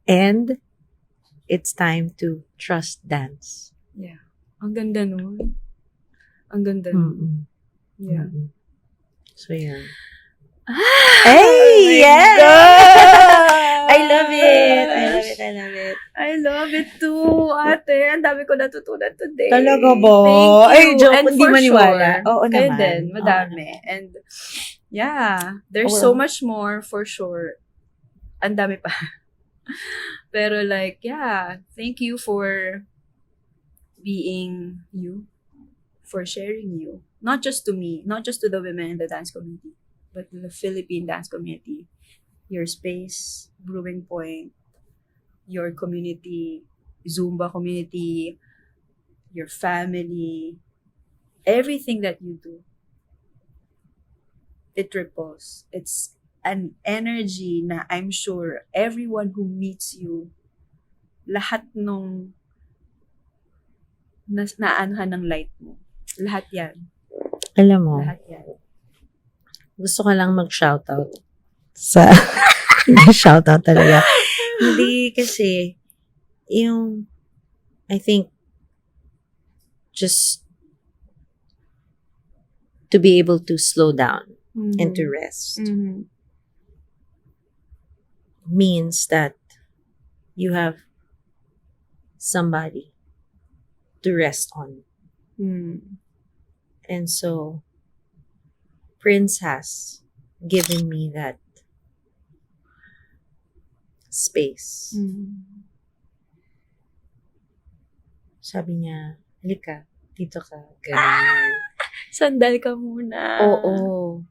[SPEAKER 3] And it's time to trust dance.
[SPEAKER 1] Yeah. Ang ganda nun. Ang ganda nun. Yeah.
[SPEAKER 3] So, yeah.
[SPEAKER 1] Hey,
[SPEAKER 3] yeah!
[SPEAKER 1] God!
[SPEAKER 3] I love it. I love it. I love it.
[SPEAKER 1] I love it too, ate. Ang dami ko natutunan today.
[SPEAKER 3] Talaga ba?
[SPEAKER 1] Thank you.
[SPEAKER 3] Ay, joke,
[SPEAKER 1] And
[SPEAKER 3] hindi
[SPEAKER 1] for
[SPEAKER 3] maniwala.
[SPEAKER 1] sure,
[SPEAKER 3] Oo
[SPEAKER 1] kayo
[SPEAKER 3] naman.
[SPEAKER 1] din, madami.
[SPEAKER 3] Oo naman.
[SPEAKER 1] And yeah, there's
[SPEAKER 3] Oo.
[SPEAKER 1] so much more for sure. Ang dami pa. Pero like, yeah, thank you for being you, for sharing you. Not just to me, not just to the women in the dance community, but to the Philippine dance community. Your space, Brewing Point, your community, Zumba community, your family, everything that you do, it ripples. It's an energy na I'm sure everyone who meets you, lahat nung naanuhan ng light mo. Lahat yan.
[SPEAKER 3] Alam mo,
[SPEAKER 1] Lahat yan.
[SPEAKER 3] gusto ko lang mag-shoutout sa shoutout talaga. Hindi kasi yung I think just to be able to slow down and to rest.
[SPEAKER 2] means that you have somebody to rest on. And so, Prince has given me that space. Sabi niya, halika, dito ka. Ganun.
[SPEAKER 1] Sandal ka muna.
[SPEAKER 2] Oo.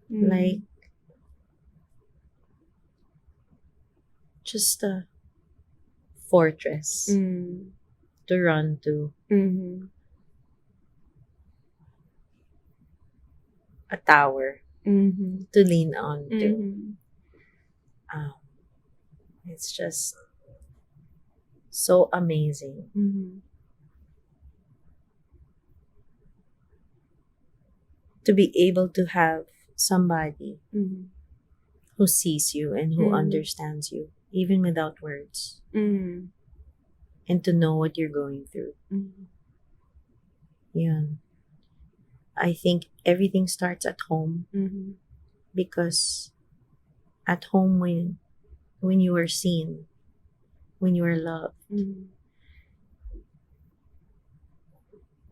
[SPEAKER 2] Like, just a fortress to run to. A tower to lean on to. It's just so amazing. To be able to have somebody who sees you and who understands you, even without words, and to know what you're going through. Yeah. I think everything starts at home, because at home, when you are seen, when you are loved,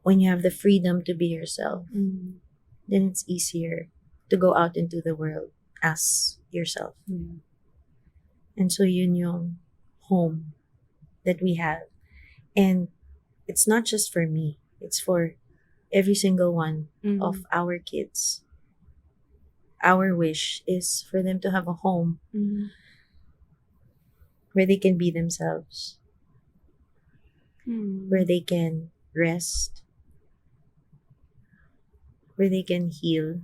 [SPEAKER 2] when you have the freedom to be yourself, then it's easier to go out into the world as yourself. And so yun yung home that we have. And it's not just for me. It's for every single one of our kids. Our wish is for them to have a home where they can be themselves, where they can rest, where they can heal.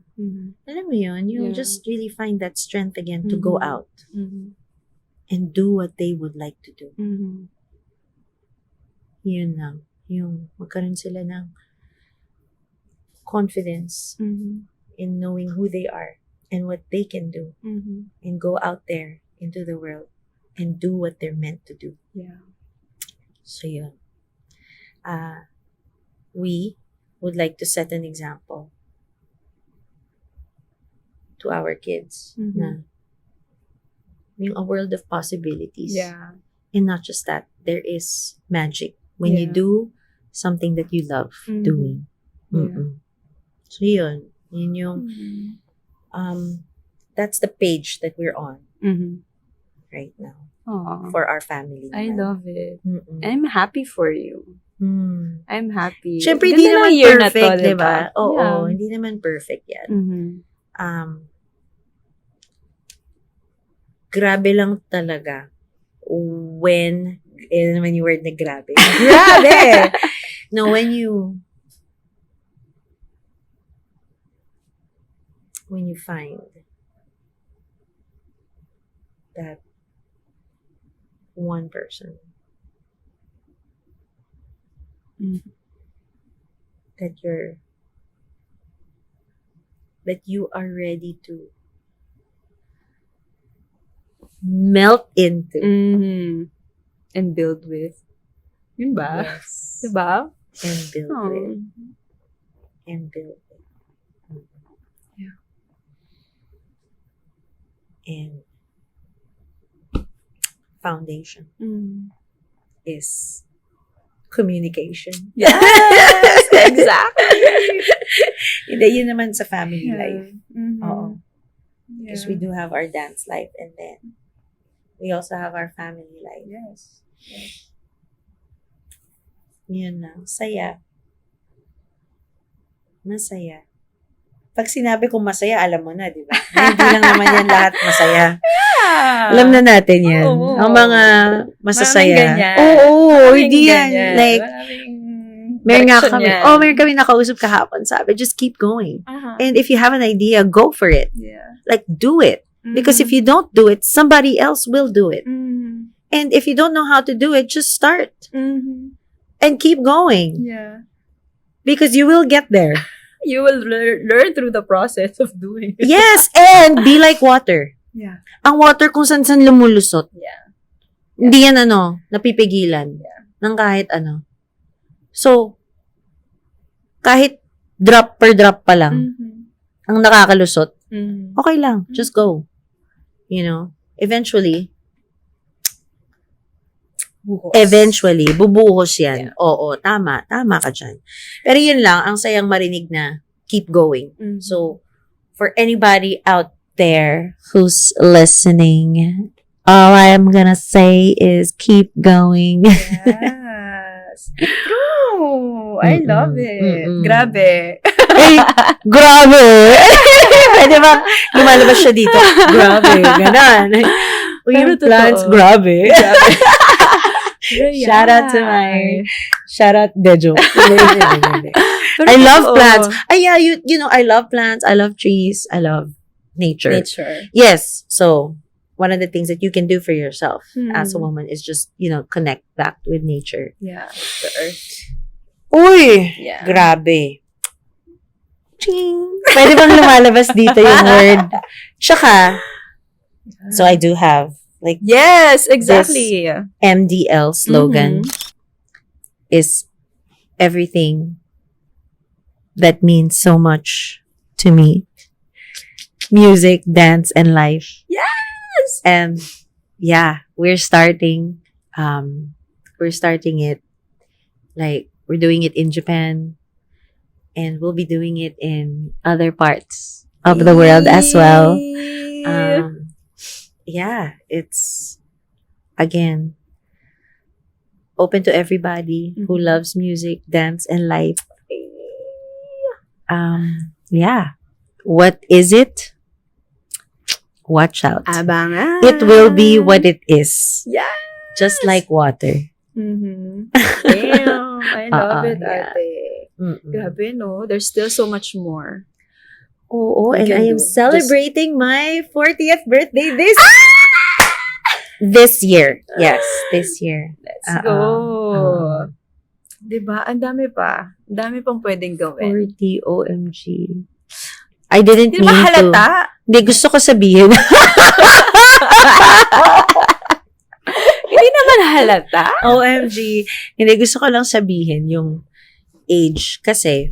[SPEAKER 2] Alam mo yun, you just really find that strength again to go out and do what they would like to do. Yun lang. Yung magkaroon sila ng confidence in knowing who they are and what they can do, and go out there into the world and do what they're meant to do.
[SPEAKER 1] Yeah.
[SPEAKER 2] So yun. We would like to set an example to our kids na yung a world of possibilities.
[SPEAKER 1] Yeah.
[SPEAKER 2] And not just that, there is magic when you
[SPEAKER 1] Yeah.
[SPEAKER 2] do something that you love doing.
[SPEAKER 1] Yeah.
[SPEAKER 2] So yun yung that's the page that we're on right now
[SPEAKER 1] Aw,
[SPEAKER 2] for our family.
[SPEAKER 1] I
[SPEAKER 2] naman.
[SPEAKER 1] love it.
[SPEAKER 2] Mm-mm.
[SPEAKER 1] I'm happy for you.
[SPEAKER 2] Mm.
[SPEAKER 1] I'm happy.
[SPEAKER 2] Siyempre,
[SPEAKER 1] Ganda
[SPEAKER 2] hindi
[SPEAKER 1] ng
[SPEAKER 2] naman
[SPEAKER 1] year na to,
[SPEAKER 2] perfect, di
[SPEAKER 1] diba?
[SPEAKER 2] ba? Oo,
[SPEAKER 1] Yeah.
[SPEAKER 2] hindi naman perfect yan. Grabe lang talaga when, naman yung word na grabe. Grabe! No, when you find that one person that you are ready to melt into.
[SPEAKER 1] And build with. Yun ba?
[SPEAKER 2] Yes.
[SPEAKER 1] Diba?
[SPEAKER 2] And build
[SPEAKER 1] Oh.
[SPEAKER 2] with. And build with.
[SPEAKER 1] Yeah.
[SPEAKER 2] And foundation is communication.
[SPEAKER 1] Yes! Exactly!
[SPEAKER 2] Hindi, yun naman sa family life.
[SPEAKER 1] Mhm.
[SPEAKER 2] Oo. Because we do have our dance life, and then we also have our family life.
[SPEAKER 1] Yes.
[SPEAKER 2] Yun na. Saya. Masaya. Pag sinabi kong masaya, alam mo na, di ba? Hindi lang naman yan lahat masaya. Alam na natin yan.
[SPEAKER 1] Oo.
[SPEAKER 2] Ang mga masasaya.
[SPEAKER 1] Maraming ganyan.
[SPEAKER 2] Oo,
[SPEAKER 1] Maraming
[SPEAKER 2] hindi yan.
[SPEAKER 1] ganyan.
[SPEAKER 2] Like,
[SPEAKER 1] Maraming
[SPEAKER 2] meron nga
[SPEAKER 1] direction
[SPEAKER 2] kami.
[SPEAKER 1] yan.
[SPEAKER 2] Meron kami nakausap kahapon. Sabi, just keep going.
[SPEAKER 1] Uh-huh.
[SPEAKER 2] And if you have an idea, go for it.
[SPEAKER 1] Yeah.
[SPEAKER 2] Like, do it. Because if you don't do it, somebody else will do it. And if you don't know how to do it, just start. And keep going.
[SPEAKER 1] Yeah.
[SPEAKER 2] Because you will get there.
[SPEAKER 1] You will learn through the process of doing it.
[SPEAKER 2] Yes, and be like water.
[SPEAKER 1] Yeah.
[SPEAKER 2] Ang water kung saan lumulusot.
[SPEAKER 1] Yeah.
[SPEAKER 2] Hindi yan napipigilan. Ng kahit ano. So, kahit drop per drop pa lang, ang nakakalusot, okay lang. Just go. eventually,
[SPEAKER 1] Buhos.
[SPEAKER 2] bubuhos yan. Oo, tama ka dyan. Pero yun lang, ang sayang marinig na keep going.
[SPEAKER 1] Mhm.
[SPEAKER 2] So, for anybody out there who's listening, all I'm gonna say is keep going.
[SPEAKER 1] Yes. True. I love it. Grabe.
[SPEAKER 2] Ay, grabe! Pwede ba lumalabas siya dito? Grabe, ganon. Uy,
[SPEAKER 1] Pero
[SPEAKER 2] yung plants,
[SPEAKER 1] totoo.
[SPEAKER 2] grabe.
[SPEAKER 1] Yeah.
[SPEAKER 2] Shout out, Dejo.
[SPEAKER 1] Pero
[SPEAKER 2] I love
[SPEAKER 1] totoo.
[SPEAKER 2] plants. Ay, yeah, you know, I love plants, I love trees, I love nature.
[SPEAKER 1] Nature.
[SPEAKER 2] Yes, so, one of the things that you can do for yourself as a
[SPEAKER 1] Hmm.
[SPEAKER 2] woman is just, connect back with nature.
[SPEAKER 1] Yeah. The earth.
[SPEAKER 2] Uy!
[SPEAKER 1] Yeah.
[SPEAKER 2] Grabe. Ching! Pwede bang lumalabas dito yung word? Tsaka, so I do have, like,
[SPEAKER 1] Yes, exactly.
[SPEAKER 2] MDL slogan is everything that means so much to me. Music, dance, and life.
[SPEAKER 1] Yes!
[SPEAKER 2] And yeah, we're starting it, like, we're doing it in Japan, and we'll be doing it in other parts of the world as well. Yeah, it's, again, open to everybody who loves music, dance, and life. Yeah. What is it? Watch out.
[SPEAKER 1] Abangan.
[SPEAKER 2] It will be what it is.
[SPEAKER 1] Yes.
[SPEAKER 2] Just like water.
[SPEAKER 1] Mm-hmm. Damn. I love it,
[SPEAKER 2] yeah.
[SPEAKER 1] ate.
[SPEAKER 2] Mm-mm.
[SPEAKER 1] Grabe, no? There's still so much more.
[SPEAKER 2] Oo,
[SPEAKER 1] We
[SPEAKER 2] and
[SPEAKER 1] can
[SPEAKER 2] I am
[SPEAKER 1] do.
[SPEAKER 2] celebrating my 40th birthday this year. Yes, this year.
[SPEAKER 1] Let's
[SPEAKER 2] Uh-uh.
[SPEAKER 1] go. Diba? Ang dami pa. Ang dami pang pwedeng gawin.
[SPEAKER 2] 40 OMG. I didn't
[SPEAKER 1] Di
[SPEAKER 2] mean
[SPEAKER 1] ba
[SPEAKER 2] to.
[SPEAKER 1] halata?
[SPEAKER 2] Hindi, gusto ko sabihin.
[SPEAKER 1] Hindi naman halata.
[SPEAKER 2] OMG. Hindi, gusto ko lang sabihin yung age. Kasi,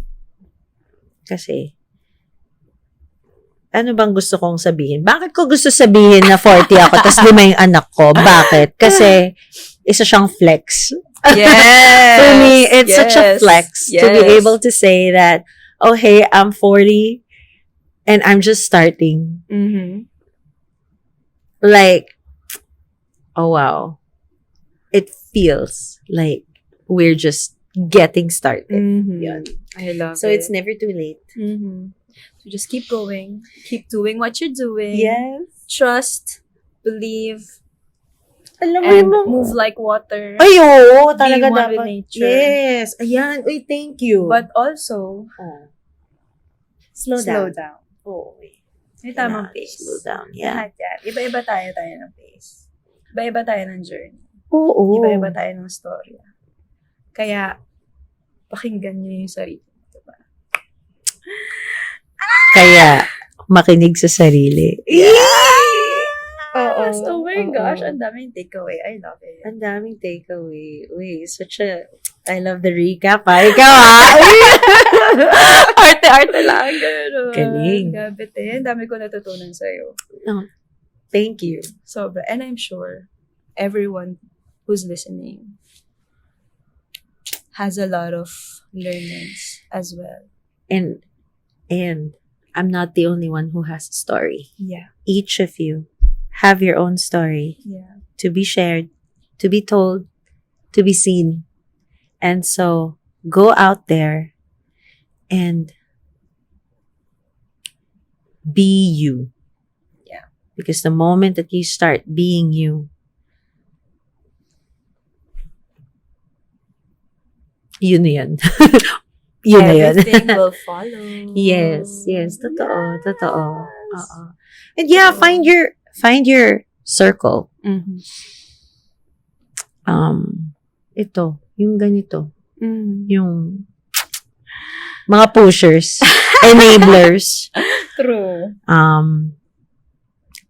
[SPEAKER 2] ano bang gusto kong sabihin? Bakit ko gusto sabihin na 40 ako tas 5 yung anak ko? Bakit? Kasi, isa siyang flex.
[SPEAKER 1] Yes.
[SPEAKER 2] For me, it's such a flex to be
[SPEAKER 1] Yes.
[SPEAKER 2] able to say that, oh, hey, I'm 40 and I'm just starting.
[SPEAKER 1] Mm-hmm.
[SPEAKER 2] Like, oh, wow. It feels like we're just getting started.
[SPEAKER 1] Mm-hmm.
[SPEAKER 2] Yun.
[SPEAKER 1] I love
[SPEAKER 2] So,
[SPEAKER 1] it.
[SPEAKER 2] it's never too late.
[SPEAKER 1] Mm-hmm. So just keep going. Keep doing what you're doing.
[SPEAKER 2] Yes.
[SPEAKER 1] Trust. Believe.
[SPEAKER 2] Alam mo
[SPEAKER 1] And
[SPEAKER 2] yung
[SPEAKER 1] move like water.
[SPEAKER 2] Ay, oo,
[SPEAKER 1] Be
[SPEAKER 2] talaga
[SPEAKER 1] one with
[SPEAKER 2] dapat.
[SPEAKER 1] nature.
[SPEAKER 2] Yes. Ayan. Uy, thank you.
[SPEAKER 1] But also,
[SPEAKER 2] Oh. Slow
[SPEAKER 1] slow
[SPEAKER 2] down.
[SPEAKER 1] down.
[SPEAKER 2] Oo.
[SPEAKER 1] May tamang
[SPEAKER 2] Yeah,
[SPEAKER 1] pace.
[SPEAKER 2] slow down. Yeah.
[SPEAKER 1] Lahat yan. Iba-iba tayo ng pace. Iba-iba tayo ng journey.
[SPEAKER 2] Oo.
[SPEAKER 1] Iba-iba tayo ng storya. Kaya, pakinggan nyo yung sarili. Diba?
[SPEAKER 2] Kaya, makinig sa sarili.
[SPEAKER 1] Yes! Oh my
[SPEAKER 2] Oo.
[SPEAKER 1] gosh, ang daming takeaway. I love it.
[SPEAKER 2] Ang daming takeaway. Uy, I love the recap. Ikaw, ha?
[SPEAKER 1] Arte-arte lang. Gano'n.
[SPEAKER 2] Galing.
[SPEAKER 1] Grabe, te. Ang dami ko natutunan sa'yo.
[SPEAKER 2] Thank you.
[SPEAKER 1] Sobra. And I'm sure everyone who's listening has a lot of learnings as well.
[SPEAKER 2] And I'm not the only one who has a story.
[SPEAKER 1] Yeah.
[SPEAKER 2] Each of you have your own story
[SPEAKER 1] Yeah.
[SPEAKER 2] to be shared, to be told, to be seen. And so, go out there and be you.
[SPEAKER 1] Yeah.
[SPEAKER 2] Because the moment that you start being you, yun na yun. Yun na yun.
[SPEAKER 1] Everything will follow.
[SPEAKER 2] Yes. Totoo. Oo. And yeah, find your circle.
[SPEAKER 1] Mm-hmm.
[SPEAKER 2] Ito, yung ganito.
[SPEAKER 1] Mm.
[SPEAKER 2] Yung mga pushers, enablers,
[SPEAKER 1] True.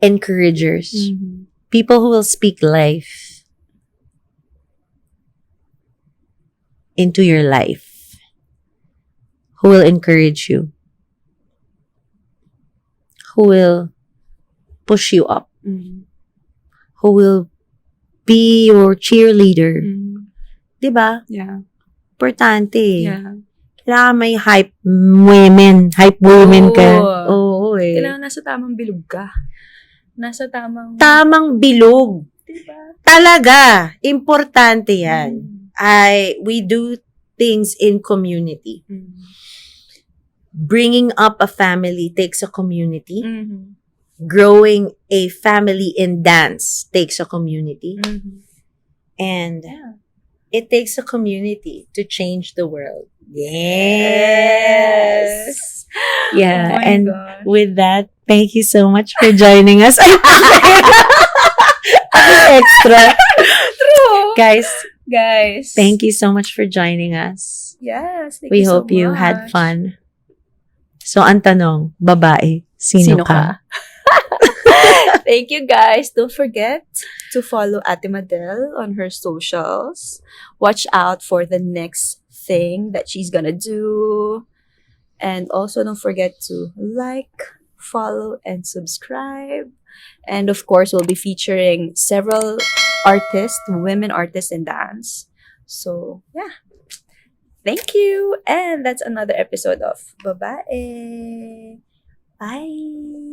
[SPEAKER 2] encouragers,
[SPEAKER 1] Mm-hmm.
[SPEAKER 2] people who will speak life into your life, who will encourage you, who will push you up,
[SPEAKER 1] Mm.
[SPEAKER 3] who will be your cheerleader.
[SPEAKER 1] Mm.
[SPEAKER 3] 'Di ba?
[SPEAKER 1] Yeah.
[SPEAKER 3] Importante.
[SPEAKER 1] Yeah.
[SPEAKER 3] Kailangan may hype women ka. Oo eh.
[SPEAKER 1] Kailangan nasa tamang bilog ka. Nasa tamang...
[SPEAKER 3] Tamang bilog.
[SPEAKER 1] Diba?
[SPEAKER 3] Talaga. Importante yan.
[SPEAKER 1] Mm.
[SPEAKER 3] We do things in community.
[SPEAKER 1] Mm.
[SPEAKER 3] Bringing up a family takes a community.
[SPEAKER 1] Mhm.
[SPEAKER 3] Growing a family in dance takes a community.
[SPEAKER 1] Mhm.
[SPEAKER 3] And
[SPEAKER 1] Yeah.
[SPEAKER 3] it takes a community to change the world.
[SPEAKER 1] Yes.
[SPEAKER 3] Yeah.
[SPEAKER 1] Oh my
[SPEAKER 3] And
[SPEAKER 1] gosh.
[SPEAKER 3] with that, thank you so much for joining us. Extra.
[SPEAKER 1] True.
[SPEAKER 3] Guys, thank you so much for joining us.
[SPEAKER 1] Yes. Thank
[SPEAKER 3] We
[SPEAKER 1] you so
[SPEAKER 3] hope you had
[SPEAKER 1] much.
[SPEAKER 3] fun. So, ang tanong, babae, sino ka?
[SPEAKER 1] Thank you guys. Don't forget to follow Ate Madelle on her socials. Watch out for the next thing that she's gonna do. And also don't forget to like, follow, and subscribe. And of course, we'll be featuring several artists, women artists in dance. So, yeah. Thank you. And that's another episode of Babae. Bye.